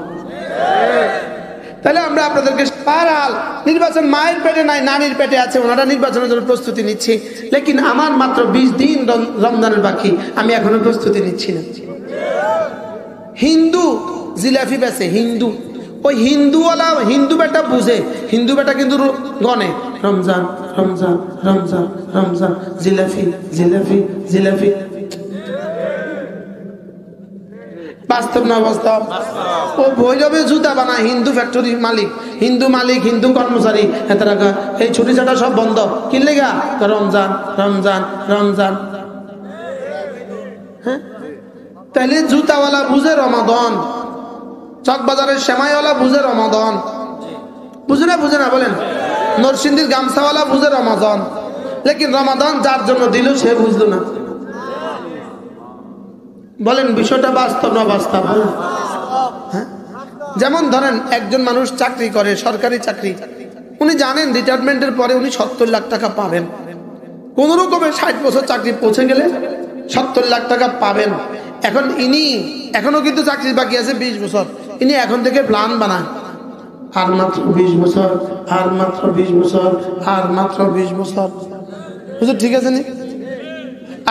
তাহলে আমরা আপনাদেরকে পারাল নির্বাচন মায়ের পেটে নাই, নানির পেটে আছে, ওনারা নির্বাচনের জন্য প্রস্তুতি নিচ্ছে। লেকিন আমার মাত্র 20 দিন রমজানের বাকি, আমি এখনো প্রস্তুতি নিচ্ছি না। হিন্দু জিলাপি বেচে, হিন্দু, ওই হিন্দুওয়ালা হিন্দু বেটা বুঝে, হিন্দু বেটা কিন্তু গনে রমজান রমজান রমজান রমজান, জিলাপি জিলাপি জিলাপি। বাস্তব না বাস্তব? ও ভৈরবে জুতা বানায়, হিন্দু ফ্যাক্টরি মালিক, হিন্দু মালিক, হিন্দু কর্মচারী, এই ছুটি ছাটা সব বন্ধ। কি লেগা? রমজান রমজান রমজান। হ্যাঁ, তাহলে জুতাওয়ালা বুঝে রমাদান, চকবাজারের সেমাইওয়ালা বুঝে রমাদান, বুঝে না বলেন? নরসিংদীর গামছাওয়ালা বুঝে রমাদান, লেকিন রমাদান যার জন্য দিল সে বুঝলো না। বলেন বিষয়টা বাস্তব না বাস্তব? হ্যাঁ, যেমন ধরেন একজন মানুষ চাকরি করে, সরকারি চাকরি, উনি জানেন রিটায়ারমেন্টের পরে উনি 70 লাখ টাকা পাবেন। কোন রকমের 60 বছর চাকরি পৌঁছে গেলে 70 লাখ টাকা পাবেন। এখন ইনি এখনো কিন্তু চাকরি বাকি আছে 20 বছর। ইনি এখন থেকে প্ল্যান বানায়, আর মাত্র 20 বছর, আর মাত্র 20 বছর, আর মাত্র 20 বছর। বুঝলো? ঠিক আছে নি?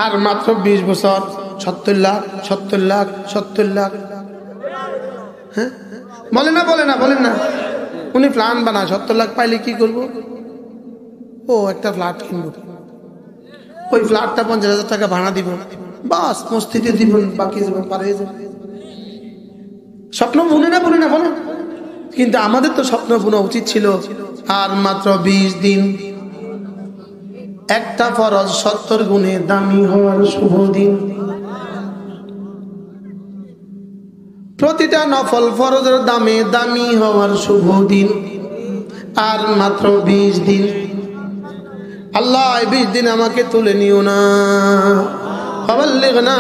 আর মাত্র 20 বছর 70 লাখ 70 লাখ 70 লাখ। হ্যাঁ বলে না বলে না বলেন না। উনি প্ল্যান বানায় 70 লাখ পাইলে কি করব? ও একটা ফ্ল্যাট কিনবো, ওই ফ্ল্যাটটা 50,000 টাকা ভাড়া দিব, বাস মস্তিতে দিব, বাকি জীবন পার হয়ে যাবে। স্বপ্ন বুনে না বলে না বলেন। কিন্তু আমাদের তো স্বপ্ন বোনা উচিত ছিল। আর মাত্র 20 দিন, একটা ফরজ 70 গুণে দামি হওয়ার শুভ দিন। প্রতিটা নফল ফরজের দামে দামি হওয়ার শুভ দিন। আর মাত্র 20 দিন। আল্লাহ 20 দিন আমাকে তুলে নিও না, বাল্লিগনা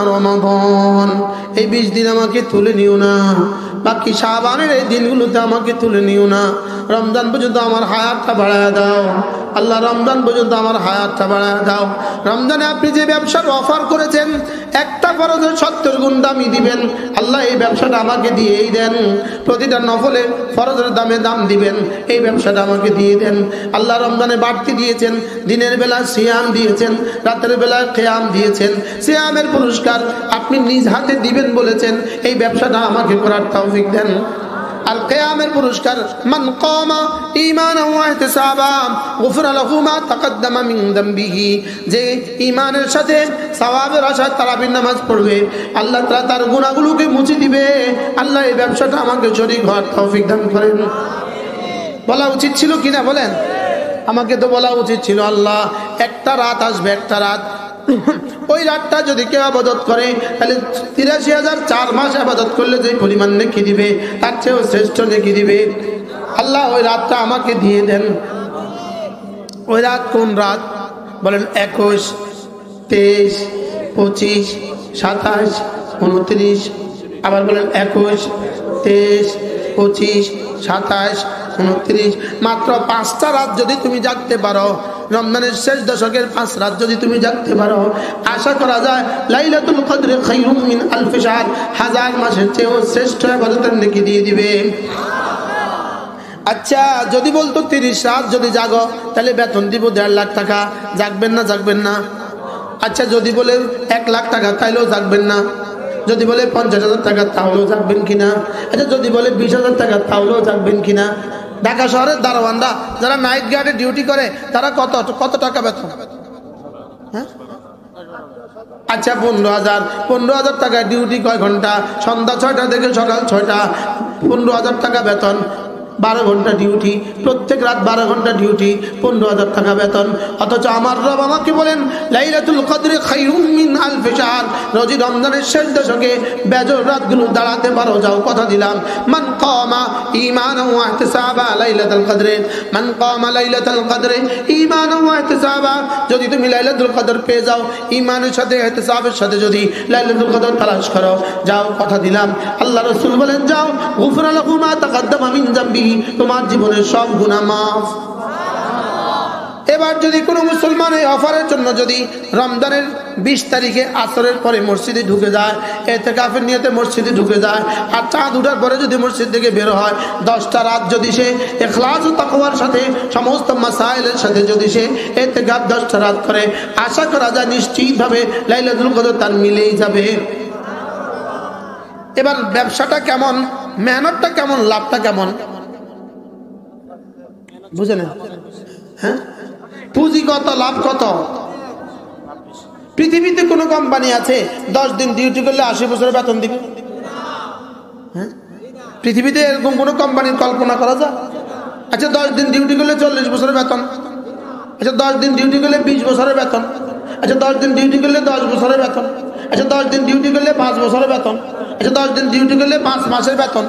রমাদান, এই 20 দিন আমাকে তুলে নিও না, বাকি শাবানের এই দিনগুলোতে আমাকে তুলে নিও না। রমজান পর্যন্ত আমার হায়াতটা বাড়ায় দাও আল্লাহ, রমজান পর্যন্ত আমার হায়াতটা বাড়ায় দাও। রমজানে আপনি যে ব্যবসার অফার করেছেন, একটা ফরজের 70 গুণ দামি দিবেন আল্লাহ, এই ব্যবসাটা আমাকে দিয়েই দেন। প্রতিটা নফলে ফরজের দামে দাম দিবেন, এই ব্যবসাটা আমাকে দিয়ে দেন আল্লাহ। রমজানে বাড়তি দিয়েছেন, দিনের বেলা সিয়াম দিয়েছেন, রাতের বেলায় কিয়াম দিয়েছেন। সিয়ামের পুরস্কার আপনি নিজ হাতে দিবেন বলেছেন, এই ব্যবসাটা আমাকে করার তৌফিক দেন। আর কিয়ামের পুরস্কার, মান কামা ঈমানান ওয়া ইহতিসাবান গুফিরা লাহু মা তাকদ্দামা মিন যামবিহি, যে ঈমানের সাথে সওয়াবের আশায় তারাবির নামাজ পড়বে, আল্লাহ তাআলা তার গুনাহগুলোকে মুছে দিবে। আল্লাহ এই ব্যবসাটা আমাকে শরীক হওয়ার তৌফিক দান করেন। বলা উচিত ছিল কিনা বলেন? আমাকে তো বলা উচিত ছিল, আল্লাহ একটা রাত আসবে, একটা রাত, ওই রাতটা যদি কেউ আবাদত করে তাহলে 83,000 4 মাস আবাদত করলে যে পরিমাণ নেকি দিবে তার চেয়েও শ্রেষ্ঠ নেকি দিবে। আল্লাহ ওই রাতটা আমাকে দিয়ে দেন। ওই রাত কোন রাত বলেন? 21, 23, 25, 27, 29। আবার বলেন 21, 23, 25, 27, 29। মাত্র 5টা রাত যদি তুমি জাগতে পারো, রমজানের শেষ দশকের 5 রাত যদি তুমি জাগতে পারো, আশা করা যায় লাইলাতুল কদরে খায়রুম মিন আলফি শাহর, 1000 মাসের চেয়েও শ্রেষ্ঠ ইবাদতের নেকি দিয়ে দিবে। আচ্ছা যদি বলতো 30 রাত যদি জাগো তাহলে বেতন দিব 1.5 লাখ টাকা, জাগবেন না জাগবেন না? আচ্ছা যদি বলে 1 লাখ টাকা তাইলেও জাগবেন না? যদি বলে 50,000 টাকা তাহলেও জাগবেন কিনা? আচ্ছা যদি বলে 20,000 টাকা তাহলেও জাগবেন কিনা? ঢাকা শহরের দারোয়ানরা যারা নাইট গার্ডে ডিউটি করে তারা কত টাকা বেতন? হ্যাঁ আচ্ছা 15,000 টাকা ডিউটি, কয় ঘন্টা? সন্ধ্যা 6টা থেকে সকাল 6টা, 15,000 টাকা বেতন। 12 ঘন্টা ডিউটি, প্রত্যেক রাত 12 ঘন্টা ডিউটি, 15,000 টাকা বেতন। অথচ আমার রব আমাকে বলেন লাইলাতুল কদরে খায়রুম মিন আলফি শাহর, রোজি রমজানের শেষ দশকে বেজর রাতগুলো দাঁড়াতে পারো, যাও কথা দিলাম। মান কামা ঈমানান ওয়া ইহতিসাবা লাইলাতুল কদরে, মান কামা লাইলাতুল কদরে ঈমানান ওয়া ইহতিসাবা, যদি তুমি লাইলাতুল কদর পেয়ে যাও, ঈমানের সাথে ইহতিসাবের সাথে যদি লাইলাতুল কদর তালাশ করো, যাও কথা দিলাম। আল্লাহ রাসূল বলেন যাও, গুফরা লাহু মা তাকদ্দামা মিন যামবি, তোমার জীবনের সব গুনাহ মাফ। এবার যদি কোনো মুসলমান এই অফারের জন্য যদি রমজানের 20 তারিখে আসরের পরে মসজিদে ঢুকে যায়, ইতিকাফের নিয়তে মসজিদে ঢুকে যায়, আর চাঁদ ওঠার পরে যদি মসজিদ থেকে বের হয়, 10টা রাত যদি সে ইখলাস ও তাকওয়ার সাথে সমস্ত মাসাইলের সাথে যদি সে ইতিকাফ 10টা রাত করে, আশা করা যায় নিশ্চিতভাবে লাইলাতুল কদর তার মিলেই যাবে। এবার ব্যবসাটা কেমন, মেহনতটা কেমন, লাভটা কেমন বুঝে না? হ্যাঁ পুঁজি কত, লাভ কত? পৃথিবীতে কোন কোম্পানি আছে 10 দিন ডিউটি করলে 80 বছরের বেতন দিবে? হ্যাঁ পৃথিবীতে এরকম কোন কোম্পানির কল্পনা করা যায়? আচ্ছা 10 দিন ডিউটি করলে 40 বছরের বেতন। আচ্ছা 10 দিন ডিউটি করলে 20 বছরের বেতন। আচ্ছা 10 দিন ডিউটি করলে 10 বছরের বেতন। আচ্ছা 10 দিন ডিউটি করলে 5 বছরের বেতন। আচ্ছা 10 দিন ডিউটি করলে 5 মাসের বেতন।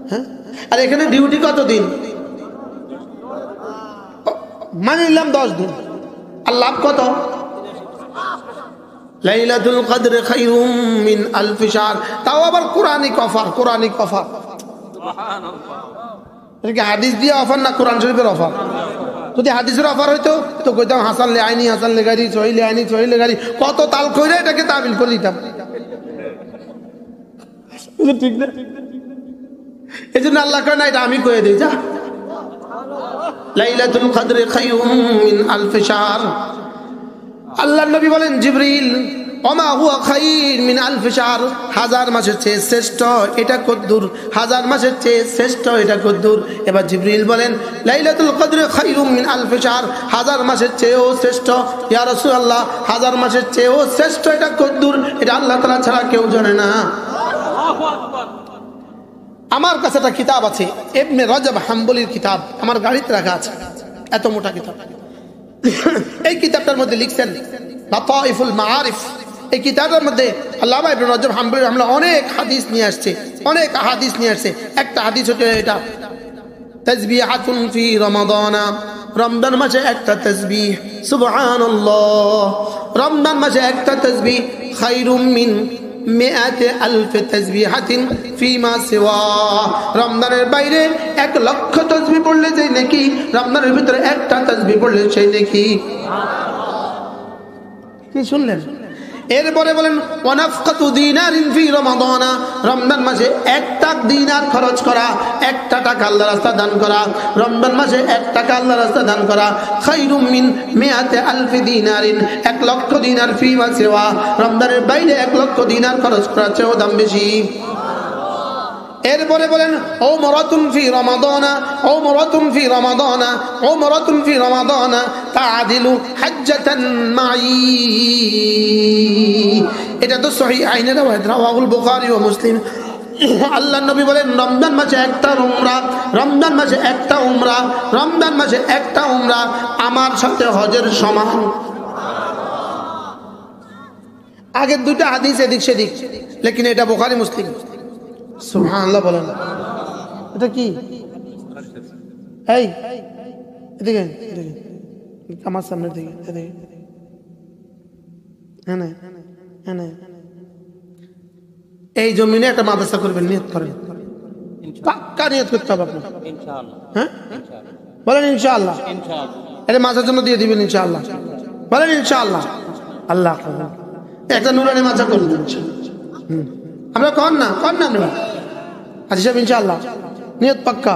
হ্যাঁ আর এখানে ডিউটি কত দিন? মানে নিলাম 10 দিন, আর লাভ কত? লাইলাতুল কদরে খায়রুম মিন আলফি শাহর, তাও আবার কোরআনিক অফার। কোরআনিক অফার এটা কি হাদিস দিয়ে অফার না কোরআন শরীফের অফার? যদি হাদিসের অফার হইতো তো কইতাম হাসান লে আইনি, হাসান লে গাড়ি, সহিলে আইনি, সহিলে গাড়ি, কত তাল কইরা এটাকে তাবিল করে দিতাম। ঠিক না? এই জন্য আল্লাহ কয় না, এটা আমি কয়ে দিই। যা লাইলাতুল কদরে খায়রুম মিন আলফি শাহর, আল্লাহর নবী বলেন জিবরিল ওমা হুয়া খাইর মিন আলফি শাহর, হাজার মাসের চেয়ে শ্রেষ্ঠ এটা কদ্দুর, হাজার মাসের চেয়ে শ্রেষ্ঠ এটা কদ্দুর। এবার জিবরিল বলেন লাইলাতুল কদর খাইরুম মিন আলফি শাহর, হাজার মাসের চেয়েও শ্রেষ্ঠ। ইয়া রাসূলুল্লাহ হাজার মাসের চেয়েও শ্রেষ্ঠ এটা কদ্দুর, এটা আল্লাহ তাআলা ছাড়া কেউ জানে না। আল্লাহু আকবার। আমার কাছে একটা কিতাব আছে, ইবনে রজব হাম্বলির কিতাব, আমার গাড়িতে রাখা আছে, এত মোটা কিতাব। এই কিতাবটার মধ্যে লিখছেন লাতাইফুল মাআরিফ, এই কিতাবের মধ্যে আল্লামা ইবনে রজব হাম্বলি রাহমাহুল্লাহ অনেক হাদিস নিয়ে আসছে, অনেক হাদিস নিয়ে আসছে। একটা হাদিস হচ্ছে এটা তাসবিহাতুন ফি রমাদান, রমজান মাসে একটা তাসবিহ, সুবহানাল্লাহ, রমজান মাসে একটা তাসবিহ খায়রুম মিন মিআতি আলফি তাসবিহাতিন ফিমা সিওয়া, রমজানের বাইরে 1 লক্ষ তাসবিহ পড়লে যেই নাকি, রমজানের ভিতরে একটা তাসবিহ পড়লে সেই নাকি। কি শুনলেন? এরপরে বলেন ওয়ানাফকাতু দিনারিন ফি রমাদান, রমজান মাসে 1 দিনার খরচ করা, 1 টাকা আল্লাহর রাস্তায় দান করা, রমজান মাসে 1 টাকা আল্লাহর রাস্তায় দান করা খায়রুম মিন মিআতি আলফি দিনারিন, 1 লক্ষ দিনার ফিমা সিওয়া, রমজানের বাইরে 1 লক্ষ দিনার খরচ করার চেয়েও দাম বেশি। এরপরে বলেন উমরাতুন ফি রমাদান, উমরাতুন ফি রমাদান, উমরাতুন ফি রমাদান তাআদিলু হাজ্জাতান মাই, এটা তো সহিহ আইনের রাওয়ায়াত, রাওয়াহুল বুখারী ও মুসলিম। আল্লাহর নবী বলেন রমজান মাসে একটা উমরা, রমজান মাসে একটা উমরা, রমজান মাসে একটা উমরা আমার সাথে হজের সমান। আগের দুটো হাদিস এদিক সেদিক, লেকিন এটা বুখারী মুসলিম। সুবহানাল্লাহ বলেন। এটা কি? এই এদিকে আমার সামনে দিকে, এদিকে হ্যাঁ না, হ্যাঁ না, এই জমিনে একটা মাদ্রাসা করবেন, নিয়ত করেন, পাক্কা নিয়ত করতে হবে আপনার, ইনশাআল্লাহ। হ্যাঁ বলেন ইনশাআল্লাহ, ইনশাআল্লাহ। এটা মাদ্রাসার জন্য দিয়ে দিবেন ইনশাআল্লাহ, বলেন ইনশাআল্লাহ। আল্লাহ একটা নুরানি মাদ্রাসা করবেন ইনশাআল্লাহ। আমরা কন না আমরা আচ্ছা সাহেব ইনশাআল্লাহ, নিয়ত পাক্কা,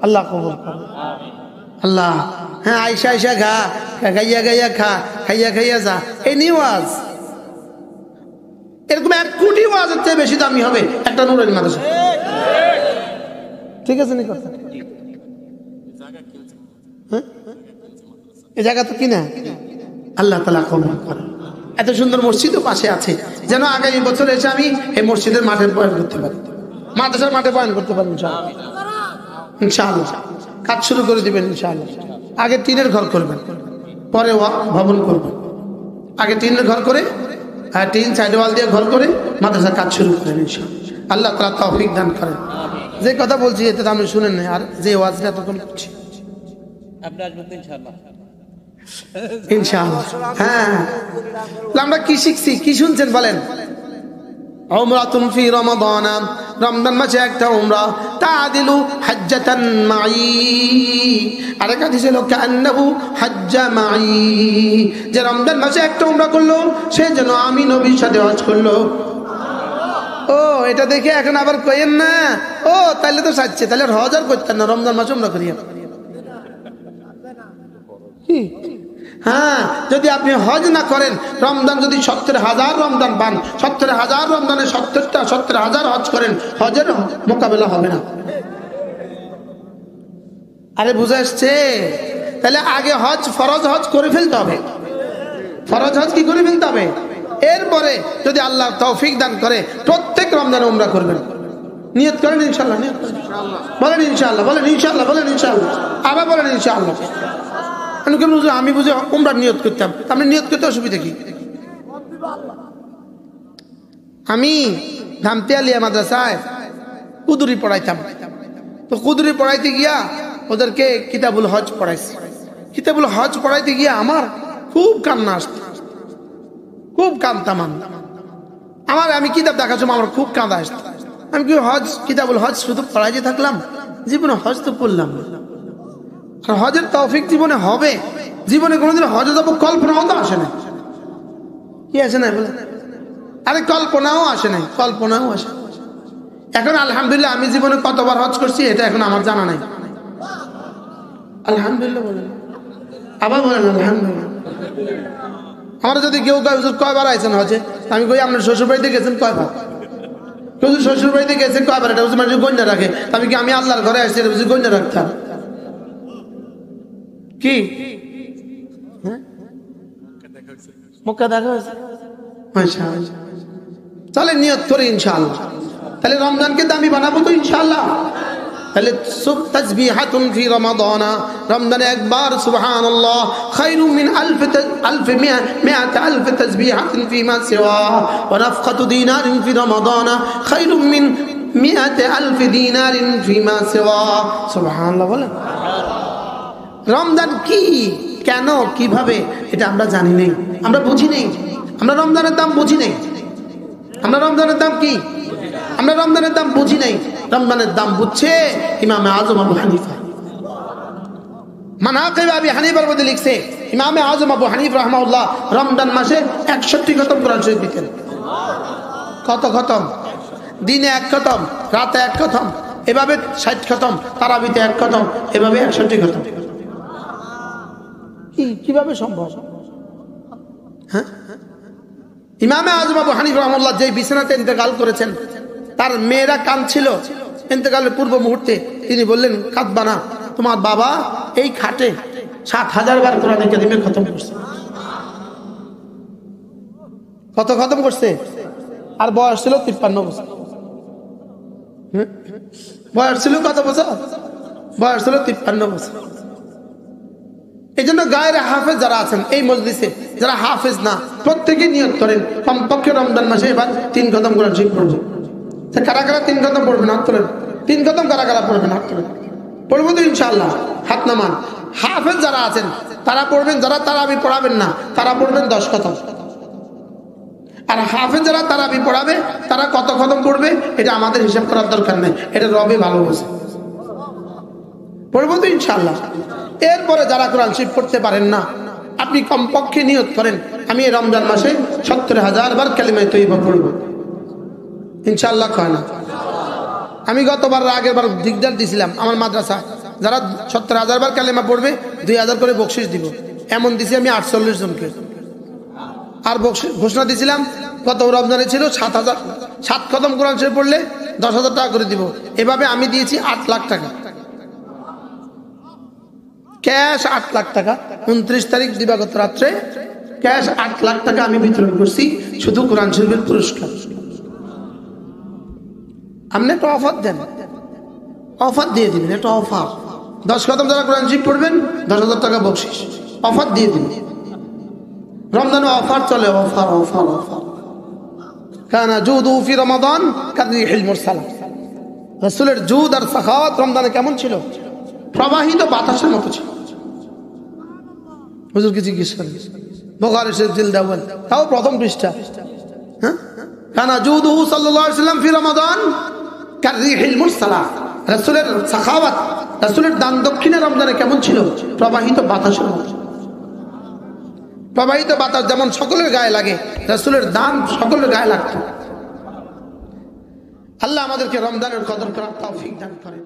আল্লাহ কবুল করুন। আল্লাহ হ্যাঁ আয়সা আয়সা খা, খাইয়া খাইয়া খা, খাইয়া খাইয়া যা, এই নিওয়াজ এরকম 1 কোটি ওয়াজের চেয়ে বেশি দামি হবে একটা নুরানি মাদ্রাসা। ঠিক আছে নি কথা? হ্যাঁ এই জায়গা তো কিনা, আল্লাহ তাআলা কবুল করেন। এত সুন্দর মসজিদও পাশে আছে, যেন আগামী বছর এসে আমি এই মসজিদের মাঠে বয়ান করতে পারি, মাদ্রাসার মাঠে বয়ান করতে পারি ইনশাআল্লাহ। ইনশাআল্লাহ কাজ শুরু করে দিবেন ইনশাআল্লাহ। আগে টিনের ঘর করবেন, পরে ভবন করবেন। আগে টিনের ঘর করে, আর টিন সাইড ওয়াল দিয়ে ঘর করে মাদ্রাসার কাজ শুরু করেন ইনশাআল্লাহ। আল্লাহ তাআলা তৌফিক দান করেন। যে কথা বলছি এতে তো আমি শুনেন না, আর যে ওয়াজটা তখন করছি আপনি আসবেন ইনশাআল্লাহ, ইনশাআল্লাহ। হ্যাঁ আমরা কি শিখছি, কি শুনছেন বলেন? উমরাতুন ফি রমাদান, রমজান মাসে একটা উমরা তাআদিলু হাজ্জাতান মাই, আরেক হাদিসে হলো কান্নাহু হাজ্জা মাই, যে রমজান মাসে একটা উমরা করলো সে যেন আমি নবীর সাথে হজ করলো। ও এটা দেখে এখন আবার কইেন না ও তাইলে তো সাজছে, তাহলে হজ আর করতেন না, রমজান মাসে উমরা করিয়া। হ্যাঁ যদি আপনি হজ না করেন, রমজান যদি 70,000 রমজান পান, 70,000 রমজানে 70,000 হজ করেন, হজের মোকাবেলা হবে না। আরে বুঝে আসছে? তাহলে আগে হজ, ফরজ হজ করে ফেলতে হবে, ফরজ হজ কি করে ফেলতে হবে। এরপরে যদি আল্লাহ তৌফিক দান করে প্রত্যেক রমজানে উমরা করবেন, নিয়ত করেন ইনশাআল্লাহ, নিয়ত করেন বলেন ইনশাআল্লাহ, বলেন ইনশাআল্লাহ, বলেন ইনশাআল্লাহ, আবার বলেন ইনশাআল্লাহ। আমি বুঝে উমরার নিয়ত করতাম, আমি নিয়ত করতে অসুবিধা কি? আমি ধামতে আলিয়া মাদ্রাসায় কুদুরি পড়াইতাম, তো কুদুরি পড়াইতে গিয়া ওদেরকে কিতাবুল হজ পড়াইছি। কিতাবুল হজ পড়াইতে গিয়া আমার খুব কান্না আসতো, খুব কাঁদতাম আমি কিতাব দেখার সময় আমার খুব কাঁদা আসতো। আমি কি হজ, কিতাবুল হজ শুধু পড়াইতে থাকলাম, জীবনে হজ তো পড়লাম না। হজের তৌফিক জীবনে হবে, জীবনে কোনোদিন হজে যাবো কল্পনাও তো আসে না। কি আসে না বলে? আরে কল্পনাও আসে নাই, কল্পনাও আসে। এখন আলহামদুলিল্লাহ আমি জীবনে কতবার হজ করছি এটা এখন আমার জানা নাই। আলহামদুলিল্লাহ বলেন, আবার বলেন আলহামদুলিল্লাহ। আমার যদি কেউ কয় হুজুর কয়বার আইছেন হজে, আমি কই আপনার শ্বশুর বাড়িতে গেছেন কয়বার? হুজুর শ্বশুর বাড়িতে গেছেন কয়বার, এটা হুজুর মানুষ গণ্য রাখে। আমি কি আমি আল্লাহর ঘরে আসছি এটা হুজুর গণ্য রাখতাম কি? মক্কা দেখা হয়েছে, মাশাআল্লাহ। তাহলে নিয়ত করে ইনশাআল্লাহ, তাহলে রমজানকে দামি বানাবো তো ইনশাআল্লাহ। তাহলে তাসবিহাতুন ফি রমাদান, রমজানে একবার সুবহানাল্লাহ খায়রুম মিন মিআত আলফ তাসবিহাতিন ফিমা সিওয়া ওয়া নাফকাতু দিনারিন ফি রমাদান খায়রুম মিন মিআত আলফ দিনারিন ফিমা সিওয়া। সুবহানাল্লাহ বলেন। রমজান কি, কেন, কিভাবে, এটা আমরা জানি নেই, আমরা বুঝি নেই। আমরা রমজানের দাম বুঝি নেই। আমরা রমজানের দাম কি, আমরা রমজানের দাম বুঝি নেই। রমজানের দাম বুঝছে ইমামে আজম আবু হানিফা। মানাকিব আবি হানিফার মধ্যে লিখছে ইমামে আজম আবু হানিফা রাহমাহুল্লাহ রমজান মাসে 61 খতম কোরআন শরীফ দিতেন। কত খতম? দিনে 1 খতম, রাতে 1 খতম, এভাবে 60 খতম, তারাবিতে 1 খতম, এভাবে 61 খতম। কিভাবে সম্ভব? হ্যাঁ, ইমামে আজম আবু হানিফা রাহমাহুল্লাহ যে বিছানাতে ইন্তেকাল করেছেন, তার মেয়েরা কাঁদছিল ইন্তেকালের পূর্ব মুহূর্তে। তিনি বললেন, কাঁদবা না, তোমার বাবা এই খাটে 60,000 বার কোরআনে কারীমে খতম করছে। কত খতম করছে? আর বয়স ছিল 53 বছর। বয়স ছিল কত বছর? বয়স ছিল 53 বছর। এই জন্য গায়ের হাফেজ যারা আছেন এই মজলিসে, যারা হাফেজ না, প্রত্যেকে নিয়ত করেন কমপক্ষে রমজান মাসে এবার 3 খতম কোরআন শরীফ পড়বো। কারা কারা 3 খতম পড়বেন হাত তোলেন। 3 খতম কারা কারা পড়বেন হাত তোলেন। পড়বো তো ইনশাআল্লাহ, হাত নামান। হাফেজ যারা আছেন তারা পড়বেন, যারা তারাবি পড়াবেন না তারা পড়বেন 10 খতম। আর হাফেজ যারা তারাবি পড়াবে তারা কত খতম পড়বে এটা আমাদের হিসাব করার দরকার নেই, এটা রবে ভালো বোঝে। পড়বো তো ইনশাআল্লাহ। এরপরে যারা কোরআন শরীফ পড়তে পারেন না, আপনি কমপক্ষে নিয়ত করেন আমি এই রমজান মাসে 70,000 বার কালিমায়ে তয়্যিবা পড়ব ইনশাআল্লাহ। কয় না? আমি গতবার আগের বার দিকদার দিছিলাম আমার মাদ্রাসা, যারা 70,000 বার কালিমা পড়বে 2,000 করে বকশিশ দিব, এমন দিছি আমি 48 জনকে। আর ঘোষণা দিছিলাম গত রমজানে ছিল 7 খতম কোরআন শরীফ পড়লে 10,000 টাকা করে দিব। এভাবে আমি দিয়েছি 8 লাখ টাকা ক্যাশ, 8 লাখ টাকা। 29 তারিখ দিবাগত রাত্রে ক্যাশ 8 লাখ টাকা আমি বিতরণ করছি শুধু কোরআন শরীফের পুরস্কার। আপনি একটা অফার দেন, অফার দিয়ে দিবেন, এটা অফার। 10 খতম যারা কোরআন শরীফ পড়বেন 10,000 টাকা বকশিশ, অফার দিয়ে দিন। রমজানে অফার চলে, অফার অফার অফার। কানা জুদু ফি রমাদান কারিহিল মুরসালা। রাসূলের জুদ আর সাখাওয়াত রমজানে কেমন ছিল? প্রবাহিত বাতাসের মতো ছিল। হুজুরকে জিজ্ঞেস করেন, বুখারী শরীফ জিলদ আউয়াল, তাও প্রথম পৃষ্ঠা। হ্যাঁ, কানা জুদুহু সাল্লাল্লাহু আলাইহি ওয়াসাল্লাম ফি রমাদান কারিহিল মুরসালা। রাসূলের সাখাওয়াত, রাসূলের দান দক্ষিণা রমজানে কেমন ছিল? প্রবাহিত বাতাসের মতো। প্রবাহিত বাতাস যেমন সকলের গায়ে লাগে, রাসূলের দান সকলের গায়ে লাগতো। আল্লাহ আমাদেরকে রমজানের কদর করার তৌফিক দান করেন।